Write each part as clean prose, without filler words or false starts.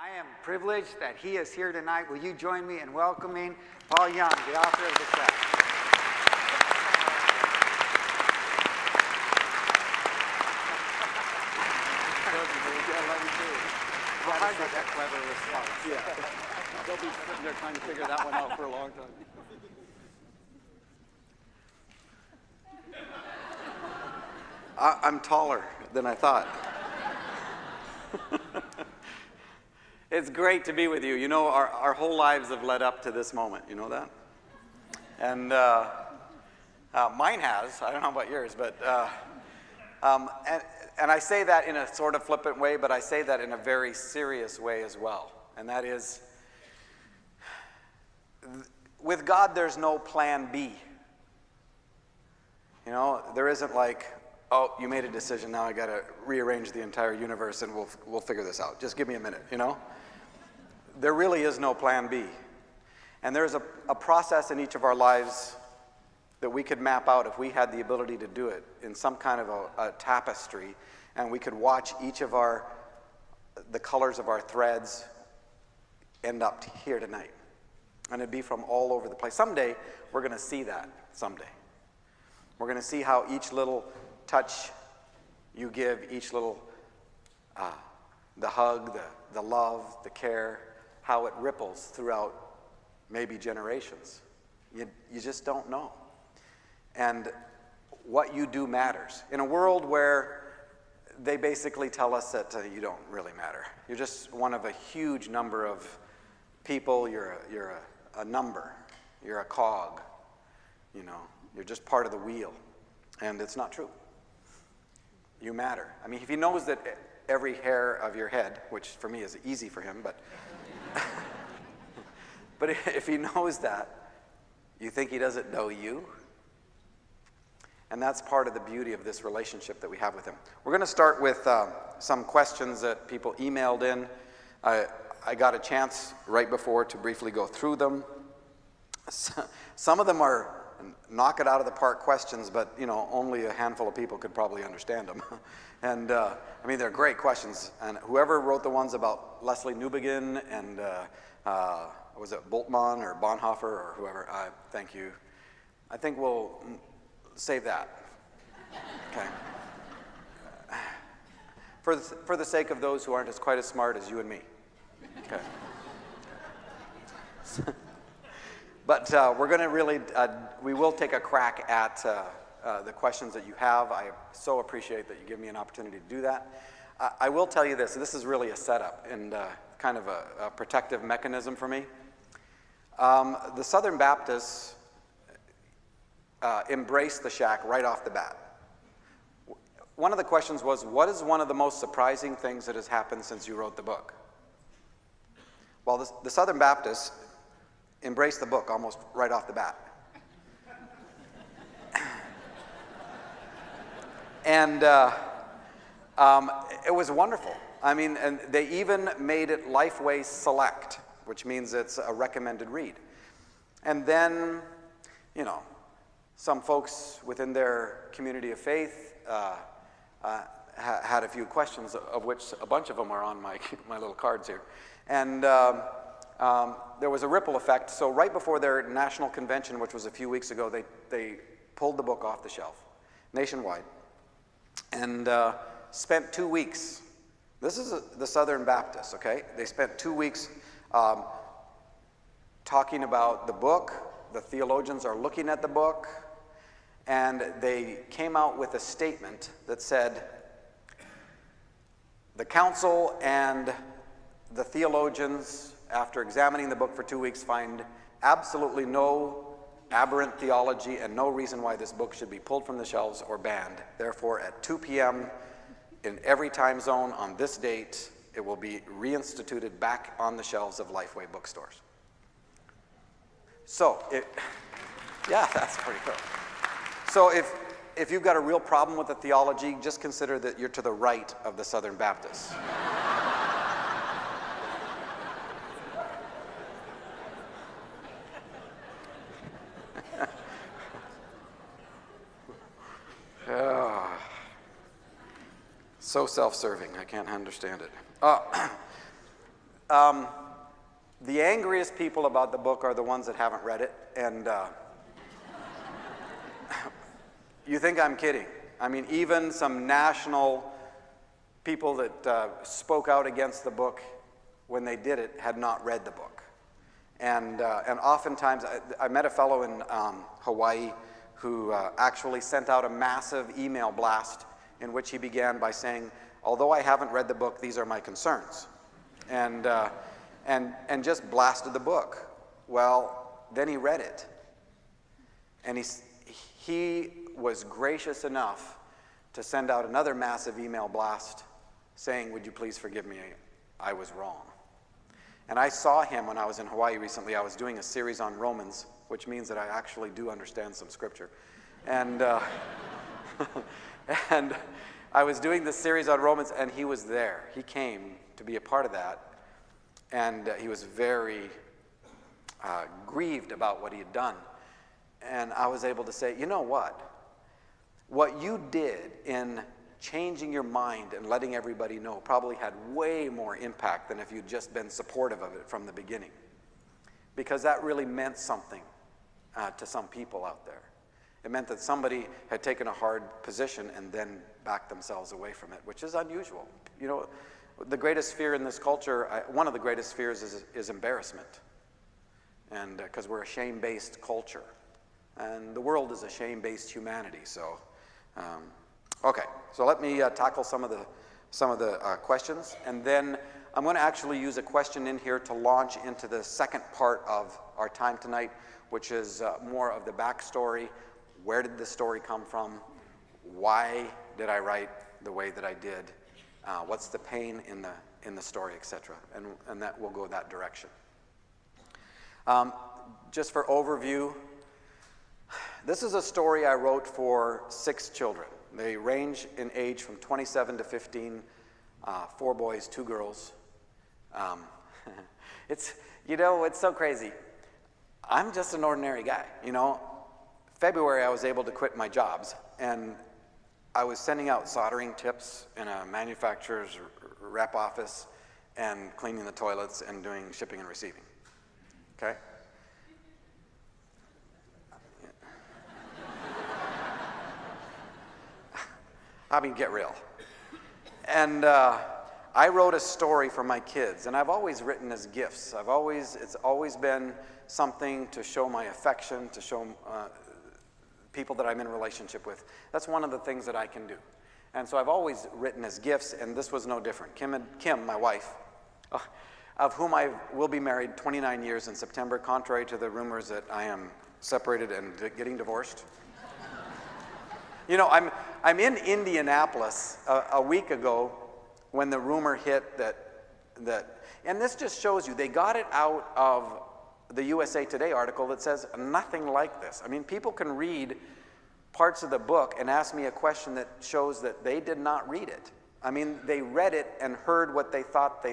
I am privileged that he is here tonight. Will you join me in welcoming Paul Young, the author of the tract? That clever response. Yeah. They'll be sitting there trying to figure that one out for a long time. I'm taller than I thought. It's great to be with you. You know, our whole lives have led up to this moment. You know that? And mine has. I don't know about yours, but and I say that in a sort of flippant way, but I say that in a very serious way as well. And that is, with God, there's no plan B. You know, there isn't like, oh, you made a decision, now I got to rearrange the entire universe and we'll figure this out. Just give me a minute, you know? There really is no plan B. And there's a process in each of our lives that we could map out if we had the ability to do it in some kind of a tapestry, and we could watch each of the colors of our threads end up here tonight. And it'd be from all over the place. Someday, we're going to see that, someday. We're going to see how each little touch you give, each little, the hug, the love, the care, how it ripples throughout maybe generations. You just don't know. And what you do matters. In a world where they basically tell us that you don't really matter. You're just one of a huge number of people. You're a number. You're a cog. You know, you're just part of the wheel. And it's not true. You matter. I mean, if he knows that every hair of your head, which for me is easy for him, but but if he knows that, you think he doesn't know you? And that's part of the beauty of this relationship that we have with him. We're going to start with some questions that people emailed in. I got a chance right before to briefly go through them. Some of them are knock it out of the park questions, but you know, only a handful of people could probably understand them. And I mean, they're great questions. And whoever wrote the ones about Leslie Newbegin and was it Bultmann or Bonhoeffer or whoever, thank you. I think we'll save that. Okay. For the sake of those who aren't quite as smart as you and me. Okay. But we're going to really, we will take a crack at the questions that you have. I so appreciate that you give me an opportunity to do that. I will tell you this is really a setup and kind of a protective mechanism for me. The Southern Baptists embraced the shack right off the bat. One of the questions was, what is one of the most surprising things that has happened since you wrote the book? Well, the Southern Baptists embraced the book almost right off the bat. And it was wonderful. I mean, and they even made it Lifeway Select, which means it's a recommended read. And then, you know, some folks within their community of faith had a few questions, of which a bunch of them are on my little cards here. And there was a ripple effect. So right before their national convention, which was a few weeks ago, they pulled the book off the shelf nationwide and spent 2 weeks. This is the Southern Baptists, okay? They spent 2 weeks talking about the book. The theologians are looking at the book. And they came out with a statement that said, the council and the theologians, after examining the book for 2 weeks, find absolutely no aberrant theology and no reason why this book should be pulled from the shelves or banned. Therefore, at 2 p.m. in every time zone on this date, it will be reinstituted back on the shelves of Lifeway bookstores. So, yeah, that's pretty cool. So if you've got a real problem with the theology, just consider that you're to the right of the Southern Baptists. So self-serving, I can't understand it. The angriest people about the book are the ones that haven't read it, and you think I'm kidding. I mean, even some national people that spoke out against the book when they did it had not read the book. And oftentimes, I met a fellow in Hawaii who actually sent out a massive email blast in which he began by saying, although I haven't read the book, these are my concerns. And just blasted the book. Well, then he read it. And he was gracious enough to send out another massive email blast saying, would you please forgive me, I was wrong. And I saw him when I was in Hawaii recently. I was doing a series on Romans, which means that I actually do understand some scripture. And, and I was doing this series on Romans, and he was there. He came to be a part of that. And he was very grieved about what he had done. And I was able to say, you know what? What you did in changing your mind and letting everybody know probably had way more impact than if you'd just been supportive of it from the beginning. Because that really meant something to some people out there. It meant that somebody had taken a hard position and then backed themselves away from it, which is unusual. You know, the greatest fear in this culture, one of the greatest fears is embarrassment. And because we're a shame-based culture. And the world is a shame-based humanity, so... okay, so let me tackle some of the questions, and then I'm going to actually use a question in here to launch into the second part of our time tonight, which is more of the backstory. Where did this story come from? Why did I write the way that I did? What's the pain in the story, etc. And that will go that direction. Just for overview, this is a story I wrote for 6 children. They range in age from 27 to 15, 4 boys, 2 girls. It's so crazy. I'm just an ordinary guy, you know. February, I was able to quit my jobs, and I was sending out soldering tips in a manufacturer's rep office and cleaning the toilets and doing shipping and receiving, okay? I mean, get real. And I wrote a story for my kids, and I've always written as gifts. It's always been something to show my affection, to show people that I'm in a relationship with. That's one of the things that I can do. And so I've always written as gifts, and this was no different. Kim, my wife, of whom I will be married 29 years in September, contrary to the rumors that I am separated and getting divorced. You know, I'm in Indianapolis a week ago when the rumor hit that, and this just shows you, they got it out of the USA Today article that says nothing like this. I mean, people can read parts of the book and ask me a question that shows that they did not read it. I mean, they read it and heard what they thought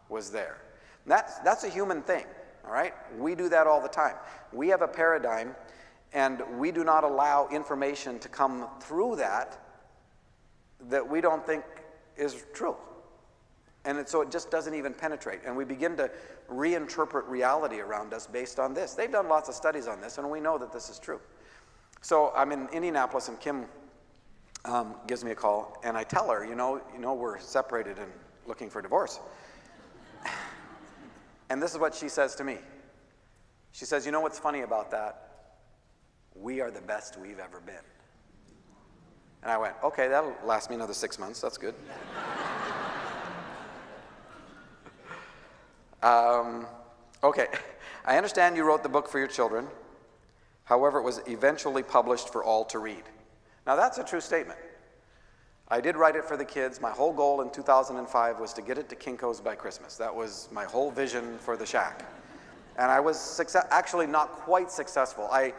was there. That's a human thing, all right? We do that all the time. We have a paradigm, and we do not allow information to come through that we don't think is true. And so it just doesn't even penetrate. And we begin to reinterpret reality around us based on this. They've done lots of studies on this, and we know that this is true. So I'm in Indianapolis, and Kim gives me a call, and I tell her, you know, we're separated and looking for divorce. And this is what she says to me. She says, you know what's funny about that? We are the best we've ever been. And I went, okay, that'll last me another 6 months. That's good. Okay, I understand you wrote the book for your children. However, it was eventually published for all to read. Now, that's a true statement. I did write it for the kids. My whole goal in 2005 was to get it to Kinko's by Christmas. That was my whole vision for the shack. And I was actually not quite successful. I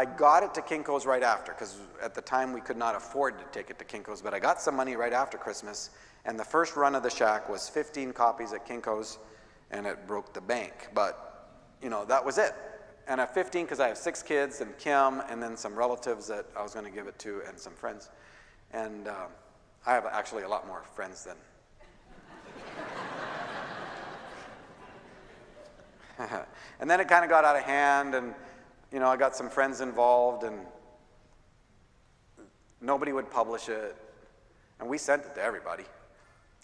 got it to Kinko's right after, because at the time we could not afford to take it to Kinko's, but I got some money right after Christmas, and the first run of the shack was 15 copies at Kinko's, and it broke the bank. But, you know, that was it. And at 15, because I have 6 kids, and Kim, and then some relatives that I was going to give it to, and some friends. And I have actually a lot more friends than... And then it kind of got out of hand, and I got some friends involved, and nobody would publish it. And we sent it to everybody,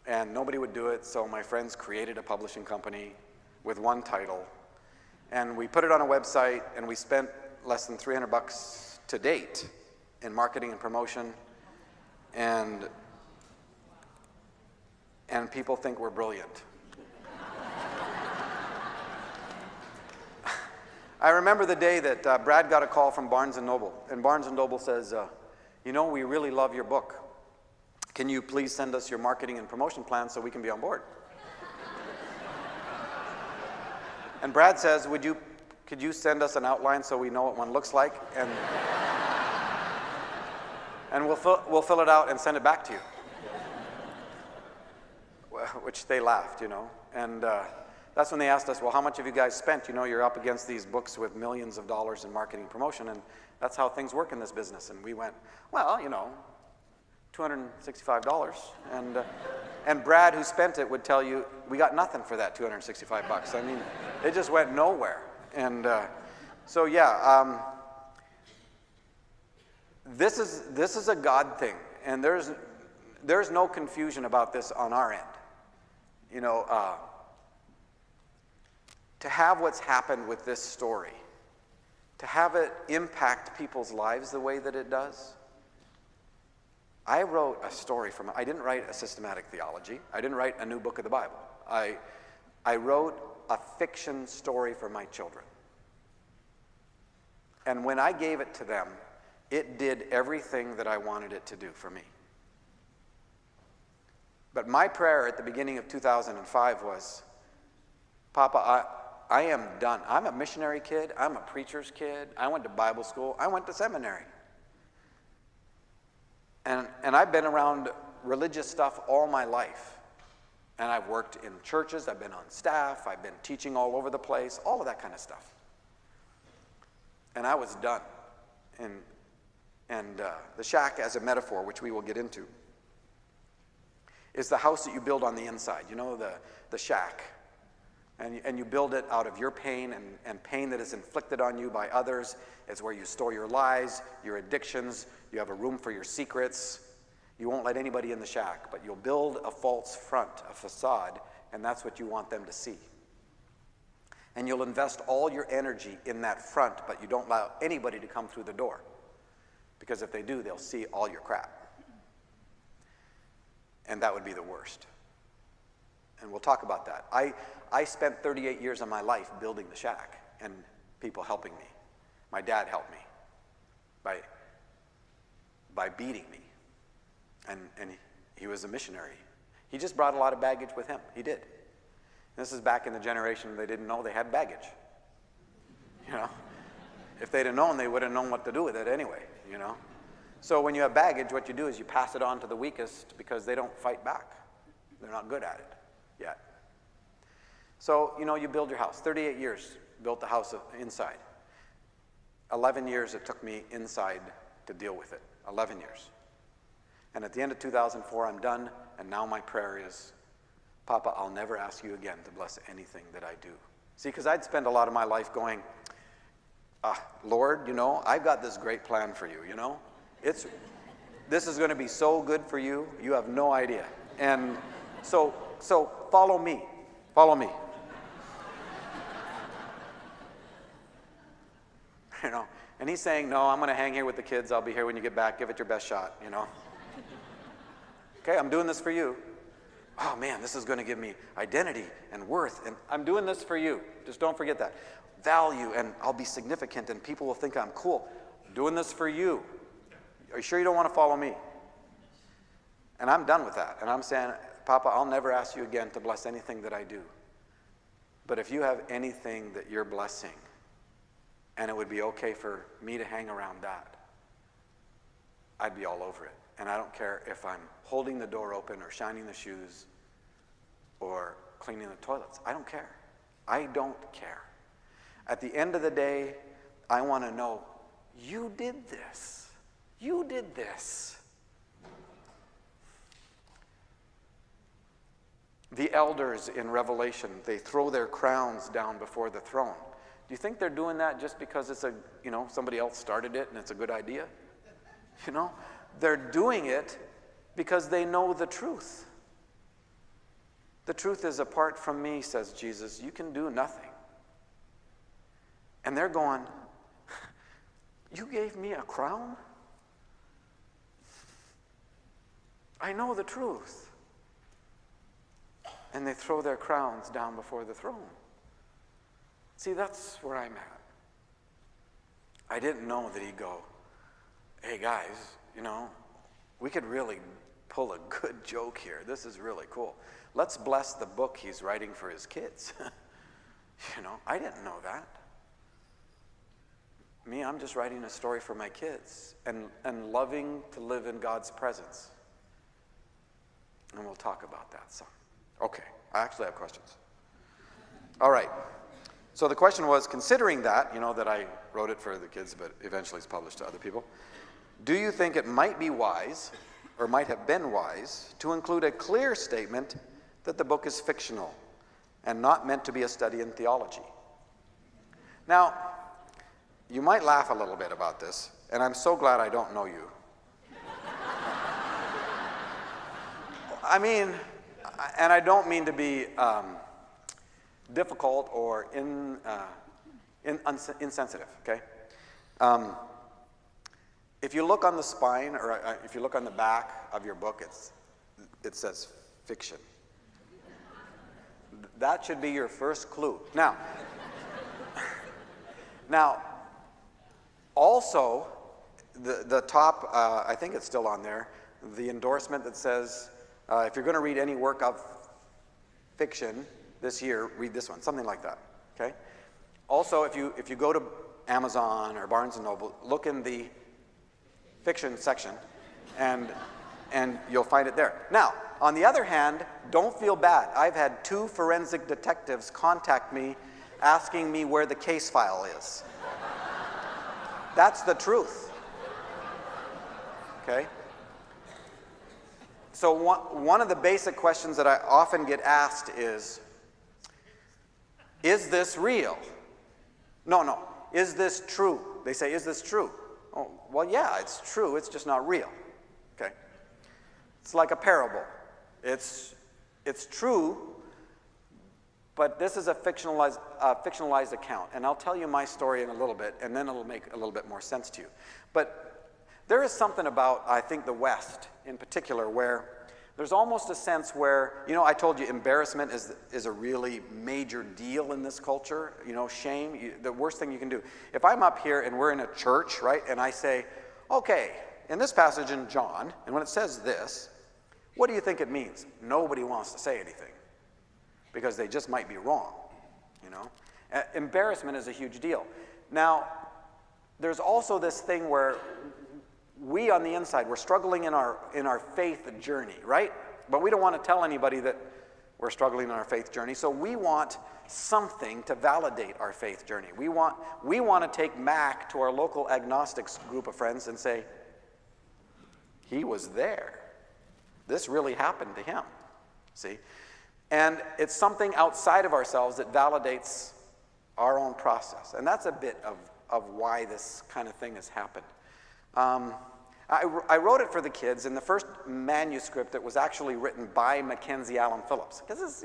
and nobody would do it, so my friends created a publishing company with one title, and we put it on a website, and we spent less than $300 to date in marketing and promotion, and people think we're brilliant. I remember the day that Brad got a call from Barnes & Noble, and Barnes & Noble says, we really love your book. Can you please send us your marketing and promotion plan so we can be on board? And Brad says, could you send us an outline so we know what one looks like? And we'll fill it out and send it back to you. Which they laughed, And that's when they asked us, well, how much have you guys spent? You're up against these books with millions of dollars in marketing and promotion, and that's how things work in this business. And we went, well, $265. And Brad, who spent it, would tell you, we got nothing for that $265. I mean, it just went nowhere. And this is a God thing, and there's no confusion about this on our end. To have what's happened with this story, to have it impact people's lives the way that it does. I wrote a story I didn't write a systematic theology. I didn't write a new book of the Bible. I wrote a fiction story for my children. And when I gave it to them, it did everything that I wanted it to do for me. But my prayer at the beginning of 2005 was, Papa, I am done. I'm a missionary kid. I'm a preacher's kid. I went to Bible school. I went to seminary. And I've been around religious stuff all my life. And I've worked in churches. I've been on staff. I've been teaching all over the place, all of that kind of stuff. And I was done. And the shack as a metaphor, which we will get into, is the house that you build on the inside. The shack. And you build it out of your pain and pain that is inflicted on you by others. It's where you store your lies, your addictions. You have a room for your secrets. You won't let anybody in the shack, but you'll build a false front, a facade, and that's what you want them to see. And you'll invest all your energy in that front, but you don't allow anybody to come through the door. Because if they do, they'll see all your crap. And that would be the worst. And we'll talk about that. I spent 38 years of my life building the shack and people helping me. My dad helped me by beating me. And he was a missionary. He just brought a lot of baggage with him. He did. This is back in the generation they didn't know they had baggage. If they'd have known, they would have known what to do with it anyway, So when you have baggage, what you do is you pass it on to the weakest because they don't fight back. They're not good at it yet. So, you build your house. 38 years, built the house inside. 11 years it took me inside to deal with it. 11 years. And at the end of 2004, I'm done, and now my prayer is, Papa, I'll never ask you again to bless anything that I do. See, because I'd spend a lot of my life going, Lord, I've got this great plan for you, This is going to be so good for you, you have no idea. And so follow me. Follow me. And he's saying, no, I'm going to hang here with the kids. I'll be here when you get back. Give it your best shot, Okay, I'm doing this for you. Oh, man, this is going to give me identity and worth. And I'm doing this for you. Just don't forget that. Value, and I'll be significant, and people will think I'm cool. I'm doing this for you. Are you sure you don't want to follow me? And I'm done with that. And I'm saying, Papa, I'll never ask you again to bless anything that I do. But if you have anything that you're blessing, and it would be okay for me to hang around that, I'd be all over it. And I don't care if I'm holding the door open or shining the shoes or cleaning the toilets. I don't care. I don't care. At the end of the day, I want to know, you did this. You did this. The elders in Revelation, they throw their crowns down before the throne. Do you think they're doing that just because it's somebody else started it and it's a good idea? They're doing it because they know the truth. The truth is, apart from me, says Jesus, you can do nothing. And they're going, you gave me a crown? I know the truth. And they throw their crowns down before the throne. See, that's where I'm at. I didn't know that he'd go, hey guys, we could really pull a good joke here. This is really cool. Let's bless the book he's writing for his kids. I didn't know that. Me, I'm just writing a story for my kids and loving to live in God's presence. And we'll talk about that some. Okay, I actually have questions. All right. So the question was, considering that, that I wrote it for the kids, but eventually it's published to other people, do you think it might be wise, or might have been wise, to include a clear statement that the book is fictional and not meant to be a study in theology? Now, you might laugh a little bit about this, and I'm so glad I don't know you. I mean, and I don't mean to be difficult or insensitive, okay? If you look on the spine, or if you look on the back of your book, it says fiction. That should be your first clue. Now, also, the top, I think it's still on there, the endorsement that says, if you're going to read any work of fiction this year, read this one, something like that, okay? Also, if you go to Amazon or Barnes & Noble, look in the fiction section, and you'll find it there. Now, on the other hand, don't feel bad. I've had 2 forensic detectives contact me asking me where the case file is. That's the truth, okay? So one of the basic questions that I often get asked is this real? No, is this true? They say, is this true? Oh, well, yeah, it's true, it's just not real, okay? It's like a parable. It's true, but this is a fictionalized account, and I'll tell you my story in a little bit, and then it'll make a little bit more sense to you. But there is something about, I think, the West in particular, where there's almost a sense where, I told you embarrassment is a really major deal in this culture, shame, the worst thing you can do. If I'm up here and we're in a church, right, and I say, okay, in this passage in John, and when it says this, what do you think it means? Nobody wants to say anything, because they just might be wrong, Embarrassment is a huge deal. Now, there's also this thing where we on the inside, we're struggling in our faith journey, right? But we don't want to tell anybody that we're struggling in our faith journey, so we want something to validate our faith journey. We want to take Mac to our local agnostics group of friends and say, he was there. This really happened to him, see? And it's something outside of ourselves that validates our own process. And that's a bit of why this kind of thing has happened. I wrote it for the kids in the first manuscript that was actually written by Mackenzie Allen Phillips. Because,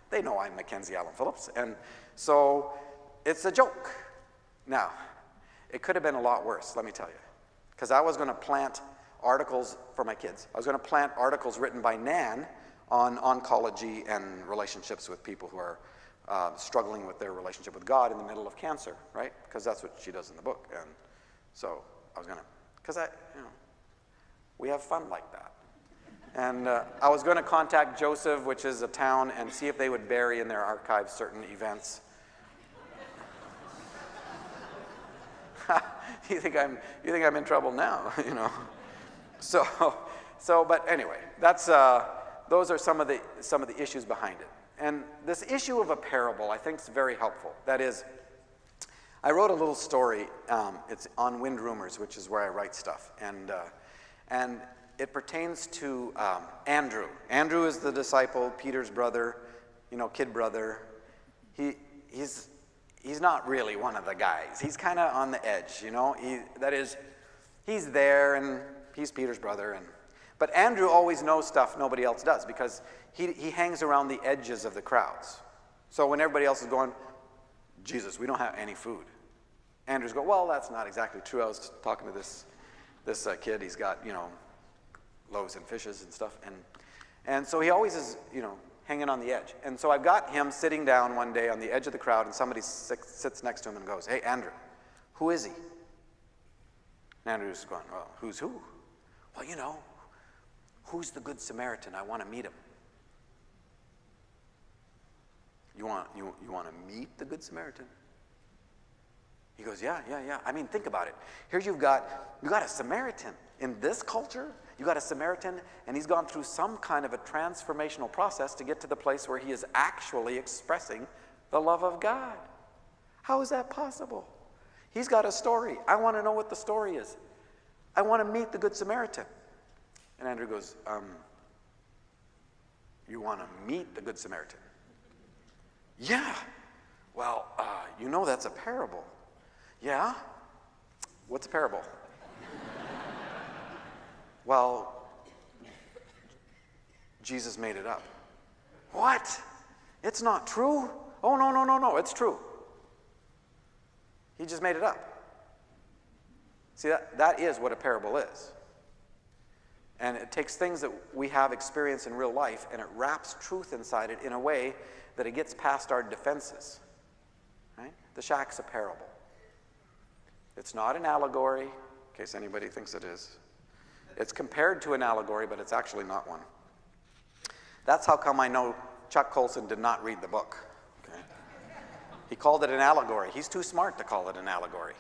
they know I'm Mackenzie Allen Phillips. And so it's a joke. Now, it could have been a lot worse, let me tell you. Because I was going to plant articles for my kids. I was going to plant articles written by Nan on oncology and relationships with people who are struggling with their relationship with God in the middle of cancer, right? Because that's what she does in the book. And so I was going to, because we have fun like that. And I was going to contact Joseph, which is a town, and see if they would bury in their archives certain events. You think I'm in trouble now, So, but anyway, that's those are some of the issues behind it. And this issue of a parable, I think, is very helpful. That is, I wrote a little story. It's on Wind Rumors, which is where I write stuff. And it pertains to Andrew. Andrew is the disciple, Peter's brother, kid brother. He's not really one of the guys. He's kind of on the edge, that is, he's there and he's Peter's brother. But Andrew always knows stuff nobody else does because he hangs around the edges of the crowds. So when everybody else is going, Jesus, we don't have any food. Andrew's going, well, that's not exactly true. I was talking to this kid. He's got, loaves and fishes and stuff. And so he always is, hanging on the edge. And so I've got him sitting down one day on the edge of the crowd, and somebody sits next to him and goes, hey, Andrew, who is he? And Andrew's going, well, who's who? Well, who's the Good Samaritan? I want to meet him. You want to meet the Good Samaritan? He goes, yeah. I mean, think about it. Here you got a Samaritan. In this culture, you got a Samaritan, and he's gone through some kind of a transformational process to get to the place where he is actually expressing the love of God. How is that possible? He's got a story. I want to know what the story is. I want to meet the Good Samaritan. And Andrew goes, you want to meet the Good Samaritan? Yeah. Well, that's a parable. Yeah? What's a parable? Well, Jesus made it up. What? It's not true? Oh, no, it's true. He just made it up. See, that is what a parable is. And it takes things that we have experienced in real life, and it wraps truth inside it in a way that it gets past our defenses. Right? The shack's a parable. It's not an allegory, in case anybody thinks it is. It's compared to an allegory, but it's actually not one. That's how come I know Chuck Colson did not read the book. Okay? He called it an allegory. He's too smart to call it an allegory.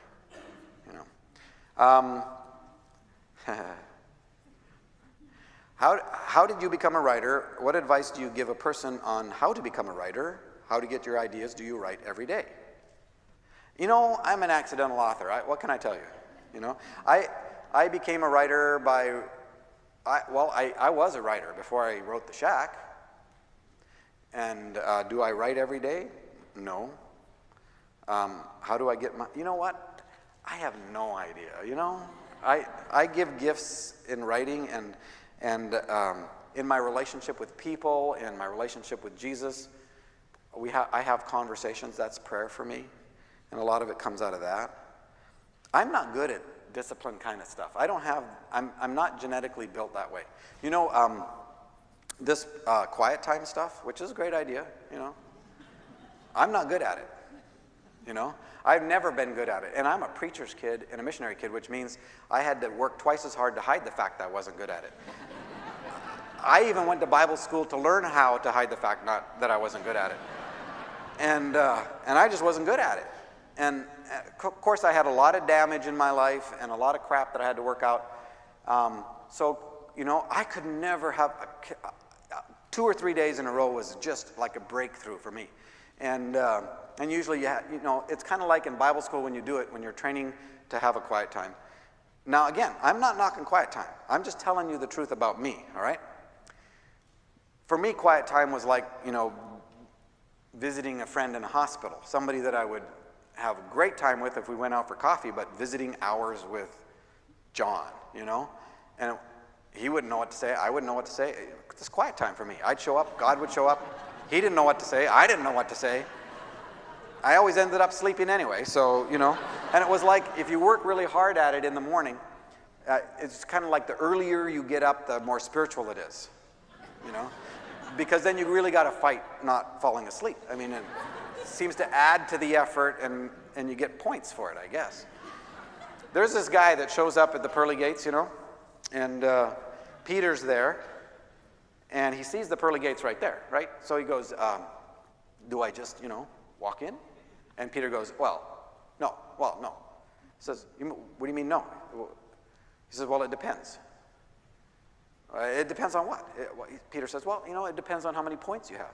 How did you become a writer? What advice do you give a person on how to become a writer? How to get your ideas? Do you write every day? I'm an accidental author. What can I tell you? I became a writer I was a writer before I wrote The Shack. And do I write every day? No. How do I get my... You know what? I have no idea, I give gifts in writing and in my relationship with people, in my relationship with Jesus. I have conversations. That's prayer for me. And a lot of it comes out of that. I'm not good at discipline kind of stuff. I'm not genetically built that way. This quiet time stuff, which is a great idea, I'm not good at it. I've never been good at it. And I'm a preacher's kid and a missionary kid, which means I had to work twice as hard to hide the fact that I wasn't good at it. I even went to Bible school to learn how to hide the fact that I wasn't good at it. And I just wasn't good at it. And of course, I had a lot of damage in my life and a lot of crap that I had to work out. I could never have 2 or 3 days in a row was just like a breakthrough for me. And usually, it's kind of like in Bible school when you do it, when you're training to have a quiet time. Now, again, I'm not knocking quiet time. I'm just telling you the truth about me, all right? For me, quiet time was like, visiting a friend in a hospital, somebody that I would have a great time with if we went out for coffee, but visiting hours with John, and he wouldn't know what to say, I wouldn't know what to say. It's quiet time for me. I'd show up, God would show up, he didn't know what to say, I didn't know what to say. I always ended up sleeping anyway, so, and it was like, if you work really hard at it in the morning, it's kind of like the earlier you get up, the more spiritual it is, because then you really got to fight not falling asleep. I mean, it seems to add to the effort, and you get points for it, I guess. There's this guy that shows up at the pearly gates, and Peter's there, and he sees the pearly gates right there, right? So he goes, do I just, walk in? And Peter goes, no. He says, what do you mean no? He says, well, it depends. It depends on what? Peter says, it depends on how many points you have.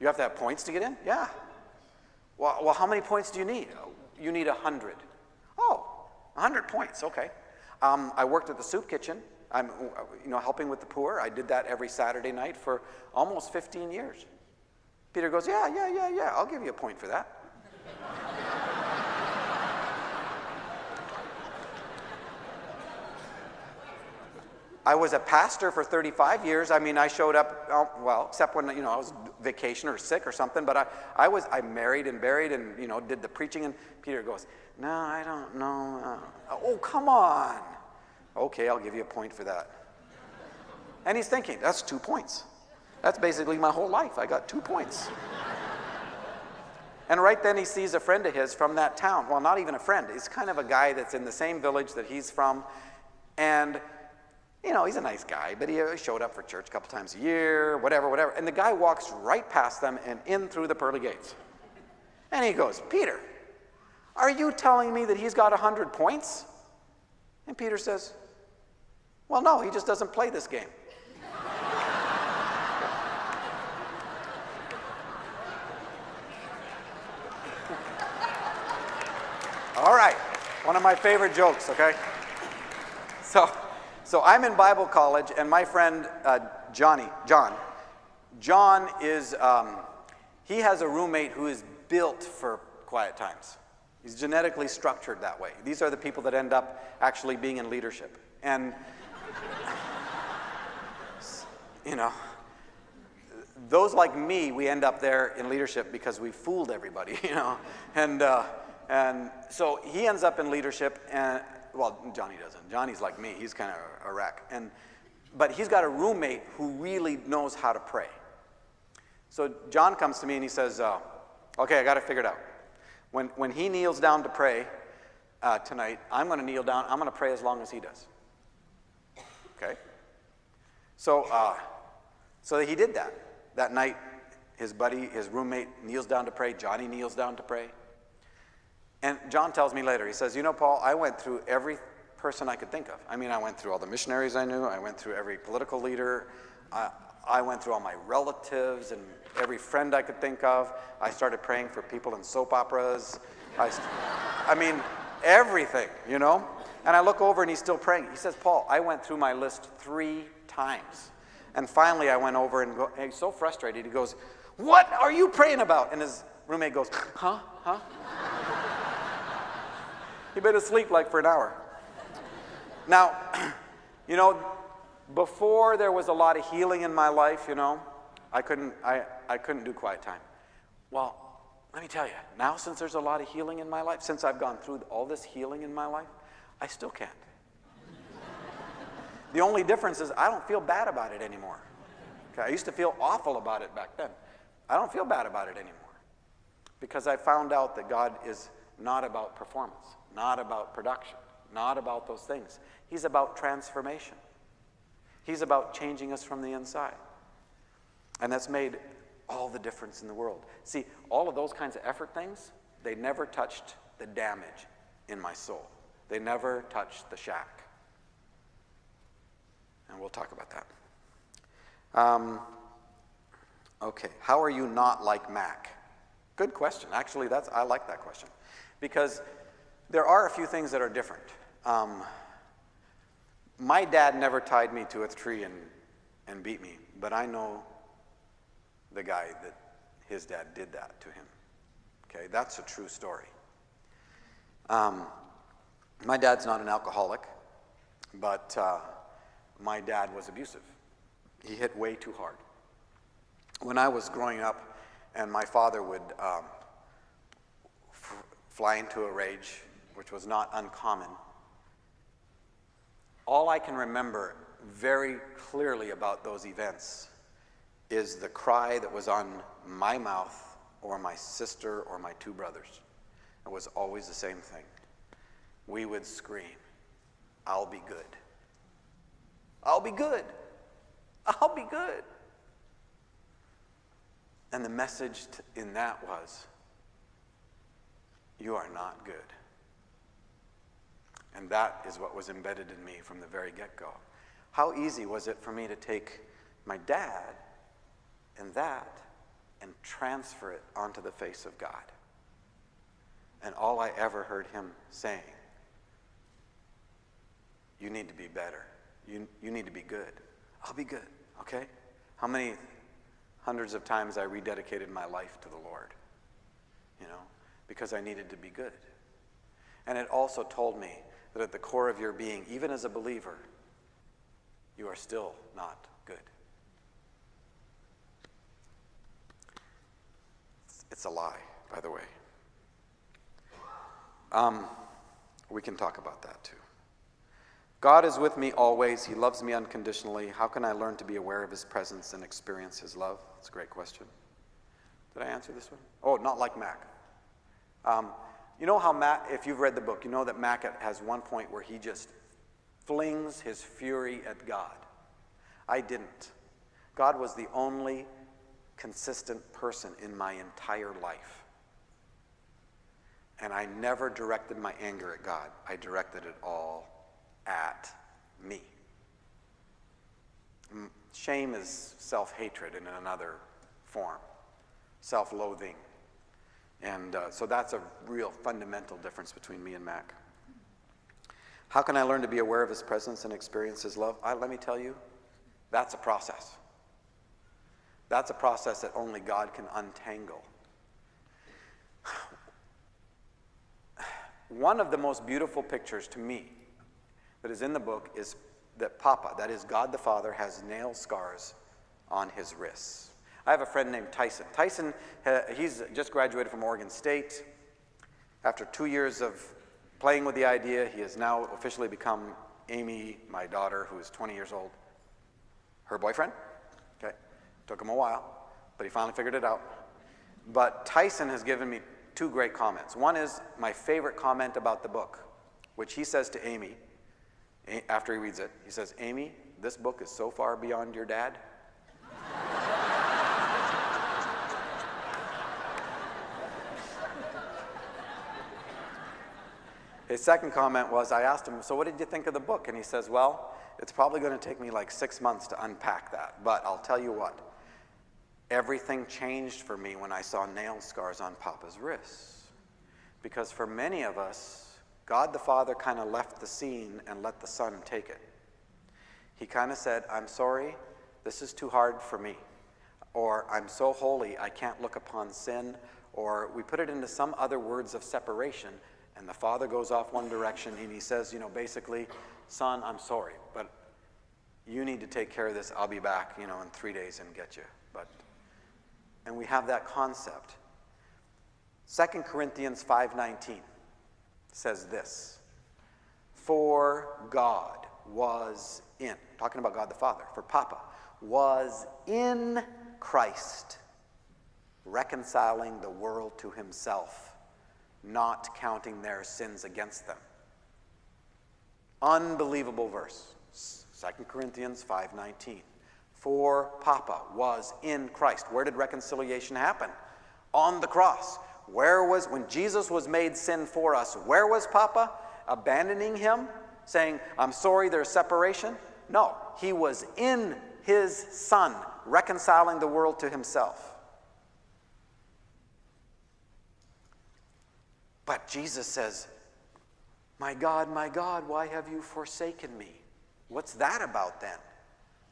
You have to have points to get in? Yeah. Well, how many points do you need? You need 100. Oh, 100 points, okay. I worked at the soup kitchen. I'm, helping with the poor. I did that every Saturday night for almost 15 years. Peter goes, yeah, I'll give you a point for that. I was a pastor for 35 years. I mean, I showed up, except when, I was vacation or sick or something, but I married and buried and, did the preaching, and Peter goes, no, I don't know. Oh, come on. Okay, I'll give you a point for that. And he's thinking, that's 2 points. That's basically my whole life. I got 2 points. And right then he sees a friend of his from that town. Well, not even a friend. He's kind of a guy that's in the same village that he's from, and he's a nice guy, but he showed up for church a couple times a year, whatever. And the guy walks right past them and in through the pearly gates. And he goes, Peter, are you telling me that he's got 100 points? And Peter says, well, no, he just doesn't play this game. All right, one of my favorite jokes, okay? So I'm in Bible college, and my friend John is, he has a roommate who is built for quiet times. He's genetically structured that way. These are the people that end up actually being in leadership. And, those like me, we end up there in leadership because we fooled everybody, And so he ends up in leadership, and well, Johnny doesn't. Johnny's like me. He's kind of a wreck. But he's got a roommate who really knows how to pray. So John comes to me and he says, okay, I got to figure it out. When he kneels down to pray tonight, I'm going to kneel down. I'm going to pray as long as he does. Okay? So he did that. That night, his roommate kneels down to pray. Johnny kneels down to pray. And John tells me later, he says, Paul, I went through every person I could think of. I mean, I went through all the missionaries I knew. I went through every political leader. I went through all my relatives and every friend I could think of. I started praying for people in soap operas. I mean, everything, And I look over and he's still praying. He says, Paul, I went through my list 3 times. And finally I went over and he's so frustrated. He goes, what are you praying about? And his roommate goes, huh? He'd been asleep like for an hour. Now, before there was a lot of healing in my life, I couldn't do quiet time. Well, let me tell you, now since there's a lot of healing in my life, since I've gone through all this healing in my life, I still can't. The only difference is I don't feel bad about it anymore. Okay, I used to feel awful about it back then. I don't feel bad about it anymore because I found out that God is not about performance, not about production, not about those things. He's about transformation. He's about changing us from the inside. And that's made all the difference in the world. See, all of those kinds of effort things, they never touched the damage in my soul. They never touched the shack. And we'll talk about that. Okay, how are you not like Mac? Good question. Actually, I like that question. Because there are a few things that are different. My dad never tied me to a tree and beat me, but I know the guy that his dad did that to him. Okay, that's a true story. My dad's not an alcoholic, but my dad was abusive. He hit way too hard. When I was growing up, and my father would fly into a rage, which was not uncommon, all I can remember very clearly about those events is the cry that was on my mouth or my sister or my 2 brothers. It was always the same thing. We would scream, "I'll be good. I'll be good. I'll be good." And the message in that was, you are not good. And that is what was embedded in me from the very get-go. How easy was it for me to take my dad and transfer it onto the face of God? And all I ever heard him saying, You need to be better. You need to be good. I'll be good, okay? How many hundreds of times I rededicated my life to the Lord, because I needed to be good. And it also told me that at the core of your being, even as a believer, you are still not good. It's a lie, by the way. We can talk about that too. God is with me always. He loves me unconditionally. How can I learn to be aware of his presence and experience his love? That's a great question. Did I answer this one? Oh, not like Mac. You know how Mac, if you've read the book, you know that Mac has one point where he just flings his fury at God. I didn't. God was the only consistent person in my entire life. And I never directed my anger at God. I directed it all at me. Shame is self-hatred in another form, self-loathing. And so that's a real fundamental difference between me and Mac. How can I learn to be aware of his presence and experience his love? Let me tell you, that's a process. That's a process that only God can untangle. One of the most beautiful pictures to me that is in the book is that Papa, that is God the Father, has nail scars on his wrists. I have a friend named Tyson. Tyson, he's just graduated from Oregon State. After 2 years of playing with the idea, he has now officially become Amy, my daughter, who is 20 years old, her boyfriend. Okay, took him a while, but he finally figured it out. But Tyson has given me 2 great comments. One is my favorite comment about the book, which he says to Amy after he reads it. He says, "Amy, this book is so far beyond your dad." His second comment was, I asked him, "So what did you think of the book?" And he says, "Well, it's probably going to take me like 6 months to unpack that. But I'll tell you what, everything changed for me when I saw nail scars on Papa's wrists. Because for many of us, God the Father kind of left the scene and let the Son take it. He kind of said, I'm sorry, this is too hard for me. Or I'm so holy, I can't look upon sin. Or we put it into some other words of separation, and the Father goes off one direction, and he says, basically, Son, I'm sorry, but you need to take care of this. I'll be back, in 3 days and get you. And we have that concept. 2 Corinthians 5:19 says this, "For God was in," talking about God the Father, for Papa, "was in Christ, reconciling the world to himself, not counting their sins against them." Unbelievable verse. 2 Corinthians 5:19. For Papa was in Christ. Where did reconciliation happen? On the cross. When Jesus was made sin for us, where was Papa? Abandoning him? Saying, I'm sorry, there's separation? No, he was in his Son, reconciling the world to himself. But Jesus says, my God, why have you forsaken me? What's that about then?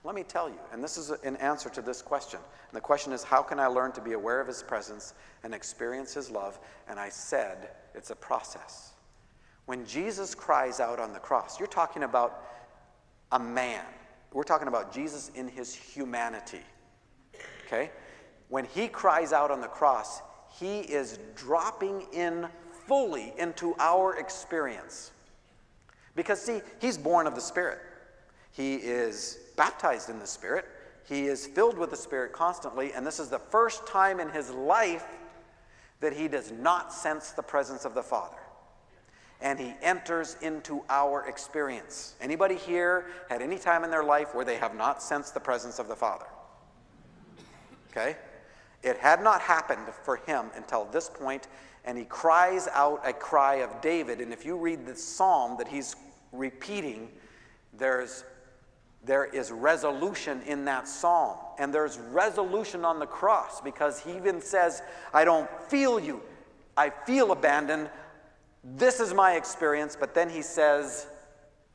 Let me tell you, and this is an answer to this question. And the question is, how can I learn to be aware of his presence and experience his love? And I said, it's a process. When Jesus cries out on the cross, you're talking about a man. We're talking about Jesus in his humanity. Okay? When he cries out on the cross, he is dropping in fully into our experience. Because see, he's born of the Spirit. He is baptized in the Spirit. He is filled with the Spirit constantly, and this is the first time in his life that he does not sense the presence of the Father. And he enters into our experience. Anybody here had any time in their life where they have not sensed the presence of the Father? Okay? It had not happened for him until this point, and he cries out a cry of David. And if you read the psalm that he's repeating, there is resolution in that psalm. And there's resolution on the cross, because he even says, I don't feel you. I feel abandoned. This is my experience. But then he says,